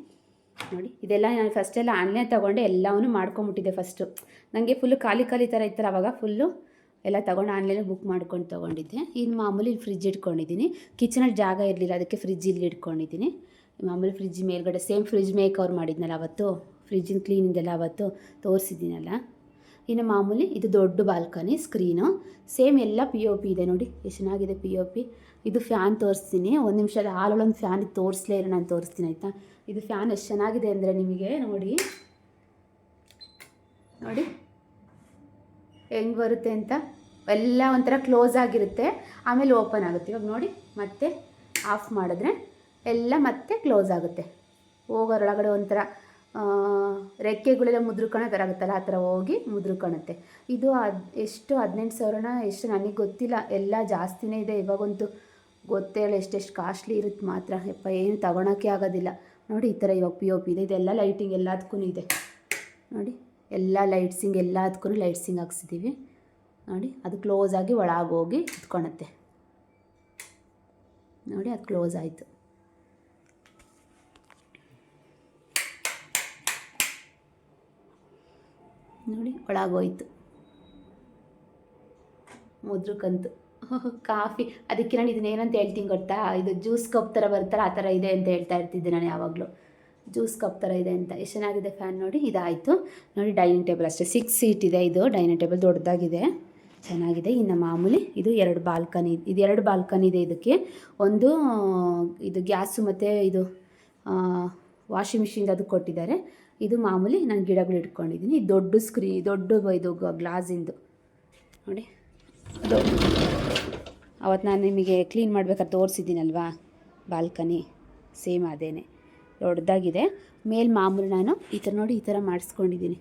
ನೋಡಿ. ಇದೆಲ್ಲ ನಾನು ಫಸ್ಟೆಲ್ಲ ಆನ್ಲೈನ್ ತೊಗೊಂಡೆ, ಎಲ್ಲವನ್ನೂ ಮಾಡ್ಕೊಂಬಿಟ್ಟಿದ್ದೆ ಫಸ್ಟು. ನನಗೆ ಫುಲ್ಲು ಖಾಲಿ ಥರ ಇರ್ತಾರೆ, ಆವಾಗ ಫುಲ್ಲು ಎಲ್ಲ ತೊಗೊಂಡು ಆನ್ಲೈನಲ್ಲಿ ಬುಕ್ ಮಾಡ್ಕೊಂಡು ತೊಗೊಂಡಿದ್ದೆ. ಇನ್ನು ಮಾಮೂಲಿ ಫ್ರಿಜ್ ಇಟ್ಕೊಂಡಿದ್ದೀನಿ. ಕಿಚನಲ್ಲಿ ಜಾಗ ಇರಲಿಲ್ಲ, ಅದಕ್ಕೆ ಫ್ರಿಜ್ ಇಲ್ಲಿ ಇಟ್ಕೊಂಡಿದ್ದೀನಿ. ಮಾಮೂಲಿ ಫ್ರಿಜ್ ಮೇಲ್ಗಡೆ ಸೇಮ್ ಫ್ರಿಜ್ ಮೇಕ್ ಓವರ್ ಮಾಡಿದ್ನಲ್ಲ ಅವತ್ತು, ಫ್ರಿಜ್ಜಿನ ಕ್ಲೀನಿಂದೆಲ್ಲ ಅವತ್ತು ತೋರಿಸಿದ್ದೀನಲ್ಲ. ಇನ್ನು ಮಾಮೂಲಿ ಇದು ದೊಡ್ಡ ಬಾಲ್ಕನಿ, ಸ್ಕ್ರೀನು ಸೇಮ್ ಎಲ್ಲ POP ಇದೆ ನೋಡಿ, ಎಷ್ಟು ಚೆನ್ನಾಗಿದೆ POP. ಇದು ಫ್ಯಾನ್ ತೋರಿಸ್ತೀನಿ, ಒಂದು ನಿಮಿಷದ ಹಾಲೊಳೊಂದು ಫ್ಯಾನ್ ತೋರಿಸ್ಲೇ ಇಲ್ಲ, ನಾನು ತೋರಿಸ್ತೀನಿ ಆಯಿತಾ. ಇದು ಫ್ಯಾನ್ ಎಷ್ಟು ಚೆನ್ನಾಗಿದೆ ಅಂದರೆ ನಿಮಗೆ ನೋಡಿ ಹೆಂಗೆ ಬರುತ್ತೆ ಅಂತ. ಎಲ್ಲ ಒಂಥರ ಕ್ಲೋಸ್ ಆಗಿರುತ್ತೆ, ಆಮೇಲೆ ಓಪನ್ ಆಗುತ್ತೆ. ಇವಾಗ ನೋಡಿ ಮತ್ತೆ ಆಫ್ ಮಾಡಿದ್ರೆ ಎಲ್ಲ ಮತ್ತೆ ಕ್ಲೋಸ್ ಆಗುತ್ತೆ. ಹೋಗೋರೊಳಗಡೆ ಒಂಥರ ರೆಕ್ಕೆಗಳೆಲ್ಲ ಮುದ್ರಕಣೋ ಥರ ಆಗುತ್ತಲ್ಲ, ಆ ಥರ ಹೋಗಿ ಮುದ್ರಕಣುತ್ತೆ. ಇದು ಎಷ್ಟು 18,000 ಎಷ್ಟು ನನಗೆ ಗೊತ್ತಿಲ್ಲ, ಎಲ್ಲ ಜಾಸ್ತಿನೇ ಇದೆ ಇವಾಗಂತೂ. ಗೊತ್ತೇ ಇಲ್ಲ ಎಷ್ಟೆಷ್ಟು ಕಾಸ್ಟ್ಲಿ ಇರುತ್ತೆ ಮಾತ್ರ. ಯಪ್ಪ ಏನು ತಗೊಳಕ್ಕೆ ಆಗೋದಿಲ್ಲ ನೋಡಿ. ಈ ಥರ ಇವಾಗ POP ಇದೆ. ಇದೆಲ್ಲ ಲೈಟಿಂಗ್ ಎಲ್ಲದಕ್ಕೂ ಇದೆ ನೋಡಿ, ಎಲ್ಲ ಎಲ್ಲದಕ್ಕೂ ಲೈಟ್ಸಿಂಗ್ ಹಾಕ್ಸಿದ್ದೀವಿ ನೋಡಿ. ಅದು ಕ್ಲೋಸ್ ಆಗಿ ಒಳಗೆ ಹೋಗಿ ಕುತ್ಕೊಳುತ್ತೆ ನೋಡಿ. ಅದು ಕ್ಲೋಸ್ ಆಯಿತು ನೋಡಿ, ಒಳಗೋಯ್ತು ಮುದ್ರಕ್ಕಂತು. ಕಾಫಿ ಅದಕ್ಕೆ ನಾನು ಇದನ್ನ ಏನಂತ ಹೇಳ್ತೀನಿ ಗೊತ್ತಾ, ಇದು ಜ್ಯೂಸ್ ಕಪ್ ಥರ ಬರ್ತಾರೆ, ಆ ಥರ ಇದೆ ಅಂತ ಹೇಳ್ತಾ ಇರ್ತಿದ್ದೆ ನಾನು ಯಾವಾಗಲೂ. ಜ್ಯೂಸ್ ಕಪ್ ಥರ ಇದೆ ಅಂತ. ಎಷ್ಟು ಚೆನ್ನಾಗಿದೆ ಫ್ಯಾನ್ ನೋಡಿ. ಇದಾಯಿತು ನೋಡಿ. ಡೈನಿಂಗ್ ಟೇಬಲ್ ಅಷ್ಟೇ, 6 ಸೀಟ್ ಇದೆ. ಇದು ಡೈನಿಂಗ್ ಟೇಬಲ್ ದೊಡ್ಡದಾಗಿದೆ, ಚೆನ್ನಾಗಿದೆ. ಇನ್ನು ಮಾಮೂಲಿ ಇದು 2 ಬಾಲ್ಕನಿ, ಇದು 2 ಬಾಲ್ಕನಿ ಇದೆ. ಇದಕ್ಕೆ ಒಂದು ಇದು ಗ್ಯಾಸು ಮತ್ತು ಇದು ವಾಷಿಂಗ್ ಮಿಷಿನ್ ಅದು ಕೊಟ್ಟಿದ್ದಾರೆ. ಇದು ಮಾಮೂಲಿ ನಾನು ಗಿಡಗಳು ಇಟ್ಕೊಂಡಿದ್ದೀನಿ. ದೊಡ್ಡ ದೊಡ್ಡ ಇದು ಗ್ಲಾಸಿಂದು ನೋಡಿ. ಅದು ಅವತ್ತು ನಾನು ನಿಮಗೆ ಕ್ಲೀನ್ ಮಾಡ್ಬೇಕಾದ್ರೆ ತೋರಿಸಿದ್ದೀನಲ್ವಾ ಬಾಲ್ಕನಿ, ಸೇಮ್ ಅದೇನೆ ದೊಡ್ಡದಾಗಿದೆ. ಮೇಲೆ ಮಾಮೂಲಿ ನಾನು ಈ ಥರ ನೋಡಿ, ಈ ಥರ ಮಾಡಿಸ್ಕೊಂಡಿದ್ದೀನಿ.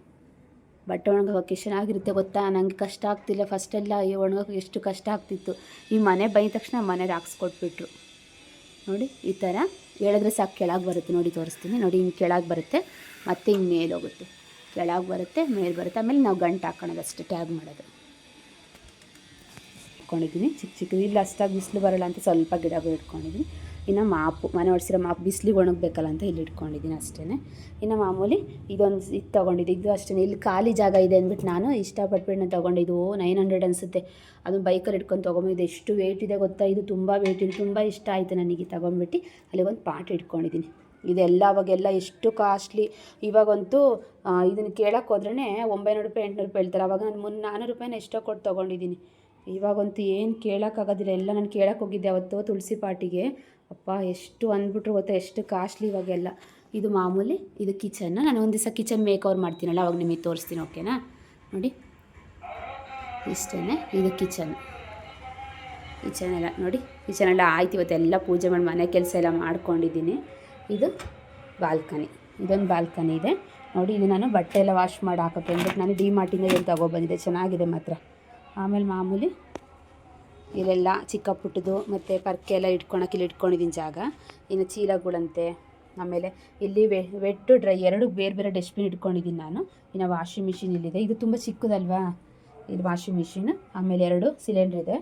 ಬಟ್ಟೆ ಒಣಗೋಕ್ಕೆ ಚೆನ್ನಾಗಿರುತ್ತೆ ಗೊತ್ತಾ. ನನಗೆ ಕಷ್ಟ ಆಗ್ತಿಲ್ಲ, ಫಸ್ಟೆಲ್ಲ ಒಣಗೋಕ್ಕೆ ಎಷ್ಟು ಕಷ್ಟ ಆಗ್ತಿತ್ತು. ಈ ಮನೆ ಬಂದ ತಕ್ಷಣ ಮನೆಗೆ ಹಾಕ್ಸ್ಕೊಟ್ಬಿಟ್ರು ನೋಡಿ. ಈ ಥರ ಹೇಳಿದ್ರೆ ಸಾಕು ಕೆಳಗೆ ಬರುತ್ತೆ ನೋಡಿ, ತೋರಿಸ್ತೀನಿ ನೋಡಿ. ಹಿಂಗೆ ಕೆಳಗೆ ಬರುತ್ತೆ, ಮತ್ತೆ ಹಿಂಗೆ ಮೇಲೆ ಹೋಗುತ್ತೆ, ಕೆಳಗೆ ಬರುತ್ತೆ, ಮೇಲೆ ಬರುತ್ತೆ. ಆಮೇಲೆ ನಾವು ಗಂಟು ಹಾಕೋಣದು ಅಷ್ಟೇ, ಟ್ಯಾಗ್ ಮಾಡೋದು. ಇಟ್ಕೊಂಡಿದ್ದೀನಿ ಚಿಕ್ಕ ಇಲ್ಲ ಅಷ್ಟಾಗಿ ಬಿಸಿಲು ಬರೋಲ್ಲ ಅಂತ ಸ್ವಲ್ಪ ಗಿಡಗಳು ಇಟ್ಕೊಂಡಿದ್ದೀನಿ. ಇನ್ನು ಮನೆ ಒಡಿಸಿರೋ ಮಾಪು ಬಿಸಿಲಿಗೆ ಒಣಗಬೇಕಲ್ಲ ಅಂತ ಇಲ್ಲಿ ಇಟ್ಕೊಂಡಿದ್ದೀನಿ ಅಷ್ಟೇ. ಇನ್ನು ಮಾಮೂಲಿ ಇದು ತೊಗೊಂಡಿದ್ದು, ಇದು ಅಷ್ಟೇ. ಇಲ್ಲಿ ಖಾಲಿ ಜಾಗ ಇದೆ ಅಂದ್ಬಿಟ್ಟು ನಾನು ಇಷ್ಟಪಟ್ಬಿಟ್ಟು ನಾನು ತೊಗೊಂಡಿದ್ದು 900 ಅನಿಸುತ್ತೆ. ಅದು ಬೈಕಲ್ಲಿ ಇಟ್ಕೊಂಡು ತೊಗೊಂಡಿದ್ದು. ಎಷ್ಟು ವೇಟ್ ಇದೆ ಗೊತ್ತಾ, ಇದು ತುಂಬ ವೇಟ್ ಇದೆ, ತುಂಬ ಇಷ್ಟ ಆಯಿತು ನನಗೆ. ತೊಗೊಂಡ್ಬಿಟ್ಟು ಅಲ್ಲಿಗೊಂದು ಪಾಟ್ ಇಟ್ಕೊಂಡಿದ್ದೀನಿ. ಇದೆಲ್ಲ ಅವಾಗೆಲ್ಲ ಎಷ್ಟು ಕಾಸ್ಟ್ಲಿ. ಇವಾಗಂತೂ ಇದನ್ನು ಕೇಳೋಕ್ಕೆ ಹೋದ್ರೇ 900 ರೂಪಾಯಿ 800 ರೂಪಾಯಿ ಹೇಳ್ತಾರೆ. ಅವಾಗ ನಾನು 400 ರೂಪಾಯಿನ ಎಷ್ಟೋ ಕೊಟ್ಟು ತೊಗೊಂಡಿದ್ದೀನಿ. ಇವಾಗಂತೂ ಏನು ಕೇಳೋಕ್ಕಾಗೋದಿಲ್ಲ. ಎಲ್ಲ ನಾನು ಕೇಳೋಕ್ಕೆ ಹೋಗಿದ್ದೆ ಅವತ್ತು ತುಳಸಿ ಪಾಟಿಗೆ. ಅಪ್ಪ ಎಷ್ಟು ಅಂದ್ಬಿಟ್ರು ಗೊತ್ತಾ, ಎಷ್ಟು ಕಾಸ್ಟ್ಲಿ ಇವಾಗೆಲ್ಲ. ಇದು ಮಾಮೂಲಿ, ಇದು ಕಿಚನ್. ನಾನು ಒಂದು ದಿವಸ ಕಿಚನ್ ಮೇಕ್ ಓವರ್ ಮಾಡ್ತೀನಲ್ಲ, ಅವಾಗ ನಿಮಗೆ ತೋರಿಸ್ತೀನಿ, ಓಕೆನಾ. ನೋಡಿ ಇಷ್ಟೇ, ಇದು ಕಿಚನ್ ಎಲ್ಲ ನೋಡಿ. ಕಿಚನೆಲ್ಲ ಆಯ್ತು, ಇವತ್ತೆಲ್ಲ ಪೂಜೆ ಮಾಡಿ ಮನೆ ಕೆಲಸ ಎಲ್ಲ ಮಾಡ್ಕೊಂಡಿದ್ದೀನಿ. ಇದು ಬಾಲ್ಕನಿ, ಇದೊಂದು ಬಾಲ್ಕನಿ ಇದೆ ನೋಡಿ. ಇದು ನಾನು ಬಟ್ಟೆ ಎಲ್ಲ ವಾಶ್ ಮಾಡಿ ಹಾಕೋಕ್ಕೆ ಅಂದ್ಬಿಟ್ಟು ನಾನು ಡಿಮಾರ್ಟಿಂದ ಏನು ತೊಗೊಬಂದಿದ್ದೆ, ಚೆನ್ನಾಗಿದೆ ಮಾತ್ರ. ಆಮೇಲೆ ಮಾಮೂಲಿ ಇಲ್ಲೆಲ್ಲ ಚಿಕ್ಕ ಪುಟ್ಟದು ಮತ್ತು ಪರ್ಕೆ ಎಲ್ಲ ಇಲ್ಲಿ ಇಟ್ಕೊಂಡಿದ್ದೀನಿ ಜಾಗ. ಇನ್ನು ಚೀಲಗಳಂತೆ, ಆಮೇಲೆ ಇಲ್ಲಿ ವೆಟ್ಟು ಡ್ರೈ 2 ಬೇರೆ ಡಸ್ಟ್ಬಿನ್ ಇಟ್ಕೊಂಡಿದ್ದೀನಿ ನಾನು. ಇನ್ನು ವಾಷಿಂಗ್ ಮಿಷಿನ್ ಇಲ್ಲಿದೆ, ಇದು ತುಂಬ ಚಿಕ್ಕದಲ್ವಾ ಇಲ್ಲಿ ವಾಷಿಂಗ್ ಮಿಷಿನ್. ಆಮೇಲೆ 2 ಸಿಲಿಂಡ್ರ್ ಇದೆ,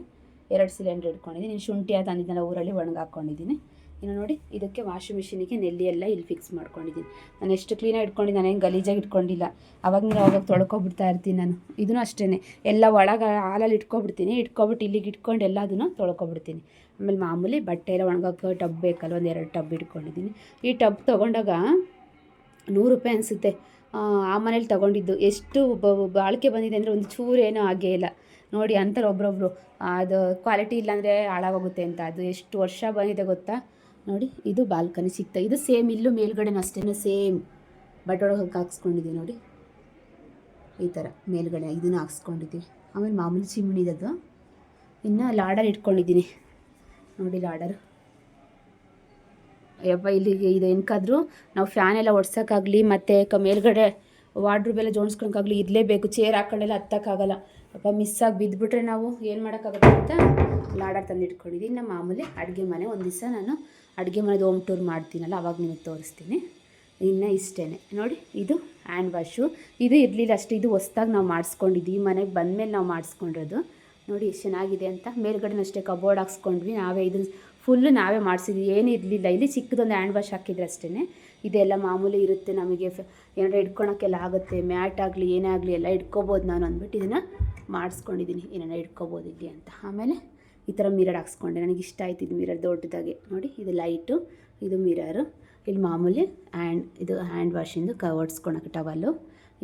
2 ಸಿಲಿಂಡ್ರ್ ಇಟ್ಕೊಂಡಿದ್ದೀನಿ. ಇನ್ನು ಶುಂಠಿ ತಂದಿದ್ದೆಲ್ಲ ಊರಲ್ಲಿ ಒಣಗಾಕೊಂಡಿದ್ದೀನಿ. ಇನ್ನು ನೋಡಿ, ಇದಕ್ಕೆ ವಾಷಿಂಗ್ ಮಿಷಿನಿಗೆ ನೆಲ್ಲಿ ಎಲ್ಲ ಇಲ್ಲಿ ಫಿಕ್ಸ್ ಮಾಡ್ಕೊಂಡಿದ್ದೀನಿ. ನಾನು ಎಷ್ಟು ಕ್ಲೀನಾಗಿ ಇಟ್ಕೊಂಡಿದ್ದೀನಿ, ನಾನೇನು ಗಲೀಜಾಗಿ ಇಟ್ಕೊಂಡಿಲ್ಲ. ಅವಾಗ ತೊಳ್ಕೊಬಿಡ್ತಾ ಇರ್ತೀನಿ ನಾನು. ಇದೂ ಅಷ್ಟೇ, ಎಲ್ಲ ಒಳಗೆ ಹಾಲಲ್ಲಿ ಇಟ್ಕೊಬಿಡ್ತೀನಿ. ಇಟ್ಕೊಬಿಟ್ಟು ಇಲ್ಲಿಗೆ ಇಟ್ಕೊಂಡು ಎಲ್ಲದನ್ನು ತೊಳ್ಕೊಬಿಡ್ತೀನಿ. ಆಮೇಲೆ ಮಾಮೂಲಿ ಬಟ್ಟೆ ಎಲ್ಲ ಒಣಗೋಕ್ಕೆ ಟಬ್ ಬೇಕಲ್ಲ, ಒಂದು 2 ಟಬ್ ಇಟ್ಕೊಂಡಿದ್ದೀನಿ. ಈ ಟಬ್ ತೊಗೊಂಡಾಗ 100 ರೂಪಾಯಿ ಅನಿಸುತ್ತೆ. ಆ ಮನೇಲಿ ತೊಗೊಂಡಿದ್ದು ಎಷ್ಟು ಬಾಳಿಕೆ ಬಂದಿದೆ ಅಂದರೆ ಒಂದು ಚೂರು ಏನೂ ಆಗೇ ಇಲ್ಲ ನೋಡಿ. ಅಂತಾರೆ ಒಬ್ರೊಬ್ರು ಅದು ಕ್ವಾಲಿಟಿ ಇಲ್ಲಾಂದರೆ ಹಾಳಾಗೋಗುತ್ತೆ ಅಂತ. ಅದು ಎಷ್ಟು ವರ್ಷ ಬಂದಿದೆ ಗೊತ್ತಾ ನೋಡಿ. ಇದು ಬಾಲ್ಕನಿ ಸಿಗ್ತಾ, ಇದು ಸೇಮ್ ಇಲ್ಲೂ ಮೇಲ್ಗಡೆನೂ ಅಷ್ಟೇ ಸೇಮ್ ಬಟ್ಟೆ ಒಳಗೆ ಹಾಕ್ಸ್ಕೊಂಡಿದ್ದೀವಿ ನೋಡಿ. ಈ ಥರ ಮೇಲ್ಗಡೆ ಇದನ್ನು ಹಾಕ್ಸ್ಕೊಂಡಿದ್ದೀವಿ. ಆಮೇಲೆ ಮಾಮೂಲಿ ಚಿಮ್ಣಿದದು. ಇನ್ನು ಲಾಡರ್ ಇಟ್ಕೊಂಡಿದ್ದೀನಿ ನೋಡಿ, ಲಾಡರ್. ಯಪ್ಪ ಇಲ್ಲಿಗೆ ಇದು ಏನಕ್ಕಾದ್ರೂ ನಾವು ಫ್ಯಾನ್ ಎಲ್ಲ ಒಡ್ಸೋಕ್ಕಾಗಲಿ ಮತ್ತು ಮೇಲ್ಗಡೆ ವಾರ್ಡ್ರೂಬ್ ಎಲ್ಲ ಜೋಡಿಸ್ಕೊಳಕ್ಕಾಗಲಿ ಇರಲೇಬೇಕು. ಚೇರ್ ಹಾಕೊಂಡೆಲ್ಲ ಹತ್ತಕ್ಕಾಗಲ್ಲ. ಸ್ವಲ್ಪ ಮಿಸ್ಸಾಗಿ ಬಿದ್ದುಬಿಟ್ರೆ ನಾವು ಏನು ಮಾಡೋಕ್ಕಾಗುತ್ತೆ ಅಂತ ಲಾಡರ್ ತಂದು ಇಟ್ಕೊಂಡಿದ್ದೀನಿ. ನಮ್ಮ ಮಾಮೂಲಿ ಅಡುಗೆ ಮನೆ ಒಂದು ದಿವಸ ನಾನು ಅಡುಗೆ ಮನೆದು ಹೋಮ್ ಟೂರ್ ಮಾಡ್ತೀನಲ್ಲ ಅವಾಗ ನಿಮಗೆ ತೋರಿಸ್ತೀನಿ. ಇನ್ನು ಇಷ್ಟೇ ನೋಡಿ, ಇದು ಹ್ಯಾಂಡ್ ವಾಶು. ಇದು ಇರಲಿಲ್ಲ ಅಷ್ಟೇ, ಇದು ಹೊಸ್ದಾಗಿ ನಾವು ಮಾಡಿಸ್ಕೊಂಡಿದ್ದೀವಿ, ಮನೆಗೆ ಬಂದಮೇಲೆ ನಾವು ಮಾಡಿಸ್ಕೊಂಡಿರೋದು. ನೋಡಿ ಎಷ್ಟು ಚೆನ್ನಾಗಿದೆ ಅಂತ. ಮೇಲ್ಗಡೆ ಅಷ್ಟೇ ಕಬೋರ್ಡ್ ಹಾಕ್ಸ್ಕೊಂಡ್ವಿ ನಾವೇ, ಇದು ಫುಲ್ಲು ನಾವೇ ಮಾಡಿಸಿದ್ವಿ, ಏನೂ ಇರಲಿಲ್ಲ. ಇಲ್ಲಿ ಚಿಕ್ಕದೊಂದು ಹ್ಯಾಂಡ್ ವಾಶ್ ಹಾಕಿದ್ರೆ ಅಷ್ಟೇ. ಇದೆಲ್ಲ ಮಾಮೂಲಿ ಇರುತ್ತೆ ನಮಗೆ, ಏನಾರ ಇಟ್ಕೊಳಕ್ಕೆಲ್ಲ ಆಗುತ್ತೆ, ಮ್ಯಾಟ್ ಆಗಲಿ ಏನೇ ಆಗಲಿ ಎಲ್ಲ ಇಟ್ಕೋಬೋದು ನಾನು ಅಂದ್ಬಿಟ್ಟು ಇದನ್ನು ಮಾಡಿಸ್ಕೊಂಡಿದ್ದೀನಿ, ಏನಾರ ಇಟ್ಕೋಬೋದು ಇಲ್ಲಿ ಅಂತ. ಆಮೇಲೆ ಈ ಥರ ಮಿರರ್ ಹಾಕ್ಸ್ಕೊಂಡೆ, ನನಗೆ ಇಷ್ಟ ಆಯ್ತು ಇದು ಮಿರರ್ ದೊಡ್ಡದಾಗೆ. ನೋಡಿ ಇದು ಲೈಟು, ಇದು ಮಿರರು. ಇಲ್ಲಿ ಮಾಮೂಲಿ ಇದು ಹ್ಯಾಂಡ್ ವಾಶಿಂದು ಹೊಡ್ಸ್ಕೊಳಕ್ಕೆ ಟವಲ್ಲು.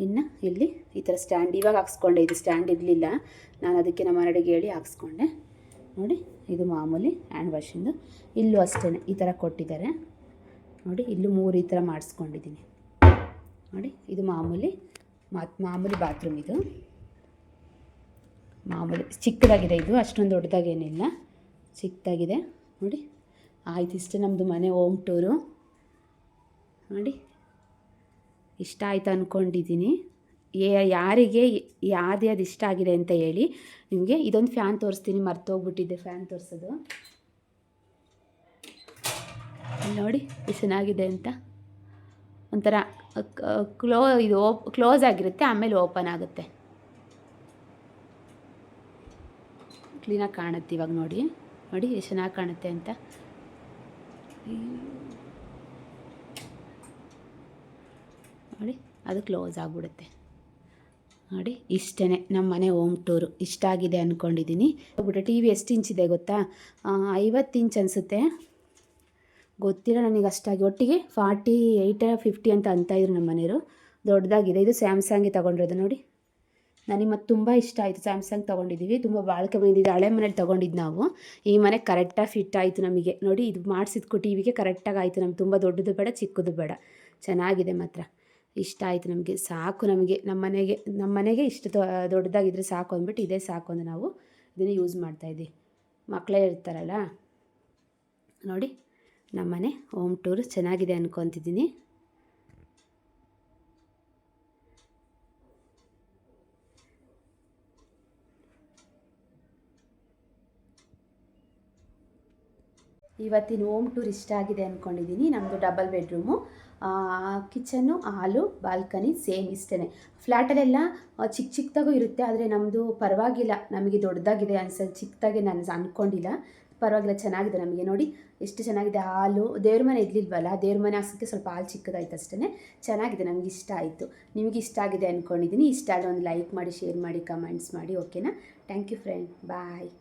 ಇನ್ನು ಇಲ್ಲಿ ಈ ಥರ ಸ್ಟ್ಯಾಂಡ್ ಇವಾಗ ಹಾಕ್ಸ್ಕೊಂಡೆ, ಇದು ಸ್ಟ್ಯಾಂಡ್ ಇರಲಿಲ್ಲ, ನಾನು ಅದಕ್ಕೆ ನಮ್ಮ ಮನೆಗೆ ಹೇಳಿ ಹಾಕ್ಸ್ಕೊಂಡೆ. ನೋಡಿ ಇದು ಮಾಮೂಲಿ ಹ್ಯಾಂಡ್ ವಾಶಿಂದು. ಇಲ್ಲೂ ಅಷ್ಟೇ ಈ ಥರ ಕೊಟ್ಟಿದ್ದಾರೆ ನೋಡಿ, ಇಲ್ಲೂ 3 ಈ ಥರ ಮಾಡಿಸ್ಕೊಂಡಿದ್ದೀನಿ ನೋಡಿ. ಇದು ಮಾಮೂಲಿ ಬಾತ್ರೂಮ್, ಇದು ಮಾಮೂಲಿ ಚಿಕ್ಕದಾಗಿದೆ, ಇದು ಅಷ್ಟೊಂದು ದೊಡ್ಡದಾಗೇನಿಲ್ಲ, ಚಿಕ್ಕದಾಗಿದೆ ನೋಡಿ. ಆಯ್ತು, ಇಷ್ಟೇ ನಮ್ಮದು ಮನೆ ಹೋಮ್ ಟೂರು ನೋಡಿ. ಇಷ್ಟ ಆಯ್ತು ಅಂದ್ಕೊಂಡಿದ್ದೀನಿ. ಯಾರಿಗೆ ಯಾವ್ದು ಇಷ್ಟ ಆಗಿದೆ ಅಂತ ಹೇಳಿ. ನಿಮಗೆ ಇದೊಂದು ಫ್ಯಾನ್ ತೋರಿಸ್ತೀನಿ, ಮರ್ತೋಗ್ಬಿಟ್ಟಿದ್ದೆ ಫ್ಯಾನ್ ತೋರಿಸೋದು. ನೋಡಿ ಎಷ್ಟು ಚೆನ್ನಾಗಿದೆ ಅಂತ. ಒಂಥರ ಕ್ಲೋಸ್ ಆಗಿರುತ್ತೆ, ಆಮೇಲೆ ಓಪನ್ ಆಗುತ್ತೆ, ಕ್ಲೀನಾಗಿ ಕಾಣುತ್ತೆ. ಇವಾಗ ನೋಡಿ ಎಷ್ಟು ಚೆನ್ನಾಗಿ ಕಾಣುತ್ತೆ ಅಂತ. ನೋಡಿ ಅದು ಕ್ಲೋಸ್ ಆಗಿಬಿಡುತ್ತೆ ನೋಡಿ. ಇಷ್ಟೇ ನಮ್ಮ ಮನೆ ಹೋಮ್ ಟೂರು. ಇಷ್ಟ ಆಗಿದೆ ಅಂದ್ಕೊಂಡಿದ್ದೀನಿ. ಹೋಗ್ಬಿಟ್ಟು ಟಿ ವಿ ಎಷ್ಟು ಇಂಚಿದೆ ಗೊತ್ತಾ? 50 ಇಂಚ್ ಅನಿಸುತ್ತೆ, ಗೊತ್ತಿಲ್ಲ ನನಗೆ ಅಷ್ಟಾಗಿ. ಒಟ್ಟಿಗೆ 48 50 ಅಂತ ಇದ್ರು ನಮ್ಮ ಮನೆಯವರು. ದೊಡ್ಡದಾಗಿದೆ. ಇದು ಸ್ಯಾಮ್ಸಂಗ್ಗೆ ತೊಗೊಂಡಿರೋದು ನೋಡಿ. ನನಗೆ ಮತ್ತು ತುಂಬ ಇಷ್ಟ ಆಯಿತು. ಸ್ಯಾಮ್ಸಂಗ್ ತೊಗೊಂಡಿದ್ದೀವಿ, ತುಂಬ ಬಾಳಿಕೆ ಬಂದಿದೆ. ಹಳೆ ಮನೇಲಿ ತೊಗೊಂಡಿದ್ದು ನಾವು. ಈ ಮನೆ ಕರೆಕ್ಟಾಗಿ ಫಿಟ್ ಆಯಿತು ನಮಗೆ ನೋಡಿ. ಇದು ಮಾಡಿಸಿದ್ಕು ಟಿ ವಿಗೆ ಕರೆಕ್ಟಾಗಿ ಆಯಿತು ನಮ್ಗೆ. ತುಂಬ ದೊಡ್ಡದು ಬೇಡ, ಚಿಕ್ಕದು ಬೇಡ, ಚೆನ್ನಾಗಿದೆ ಮಾತ್ರ. ಇಷ್ಟ ಆಯಿತು ನಮಗೆ, ಸಾಕು ನಮಗೆ. ನಮ್ಮ ಮನೆಗೆ ಇಷ್ಟು ದೊಡ್ಡದಾಗಿದ್ದರೆ ಸಾಕು ಅಂದ್ಬಿಟ್ಟು ಇದೇ ಸಾಕು ಅಂದ್ರೆ ನಾವು ಇದನ್ನೇ ಯೂಸ್ ಮಾಡ್ತಾಯಿದ್ದೀವಿ. ಮಕ್ಕಳೇ ಇರ್ತಾರಲ್ಲ ನೋಡಿ. ನಮ್ಮ ಮನೆ ಹೋಮ್ ಟೂರ್ ಚೆನ್ನಾಗಿದೆ ಅಂದ್ಕೊತಿದ್ದೀನಿ. ಇವತ್ತಿನ ಹೋಮ್ ಟೂರ್ ಇಷ್ಟ ಆಗಿದೆ ಅಂದ್ಕೊಂಡಿದ್ದೀನಿ. ನಮ್ಮದು ಡಬಲ್ ಬೆಡ್ರೂಮು, ಕಿಚನ್ನು, ಹಾಲು, ಬಾಲ್ಕನಿ ಸೇಮ್ ಇಷ್ಟೇ. ಫ್ಲ್ಯಾಟಲ್ಲೆಲ್ಲ ಚಿಕ್ಕದಾಗೂ ಇರುತ್ತೆ, ಆದರೆ ನಮ್ಮದು ಪರವಾಗಿಲ್ಲ, ನಮಗೆ ದೊಡ್ಡದಾಗಿದೆ ಅನ್ಸೋದು. ಚಿಕ್ಕದಾಗಿ ನಾನು ಅಂದ್ಕೊಂಡಿಲ್ಲ, ಪರವಾಗಿಲ್ಲ, ಚೆನ್ನಾಗಿದೆ ನಮಗೆ. ನೋಡಿ ಎಷ್ಟು ಚೆನ್ನಾಗಿದೆ. ಹಾಲು, ದೇವ್ರ ಮನೆ ಇರಲಿಲ್ವಲ್ಲ, ದೇವ್ರ ಮನೆ ಹಾಕ್ಸೋಕ್ಕೆ ಸ್ವಲ್ಪ ಹಾಲು ಚಿಕ್ಕದಾಯ್ತು ಅಷ್ಟೇ. ಚೆನ್ನಾಗಿದೆ, ನಮಗೆ ಇಷ್ಟ ಆಯಿತು. ನಿಮಗೆ ಇಷ್ಟ ಆಗಿದೆ ಅಂದ್ಕೊಂಡಿದ್ದೀನಿ. ಇಷ್ಟ ಆದರೆ ಒಂದು ಲೈಕ್ ಮಾಡಿ, ಶೇರ್ ಮಾಡಿ, ಕಮೆಂಟ್ಸ್ ಮಾಡಿ. ಓಕೆನಾ? Thank you friend, bye.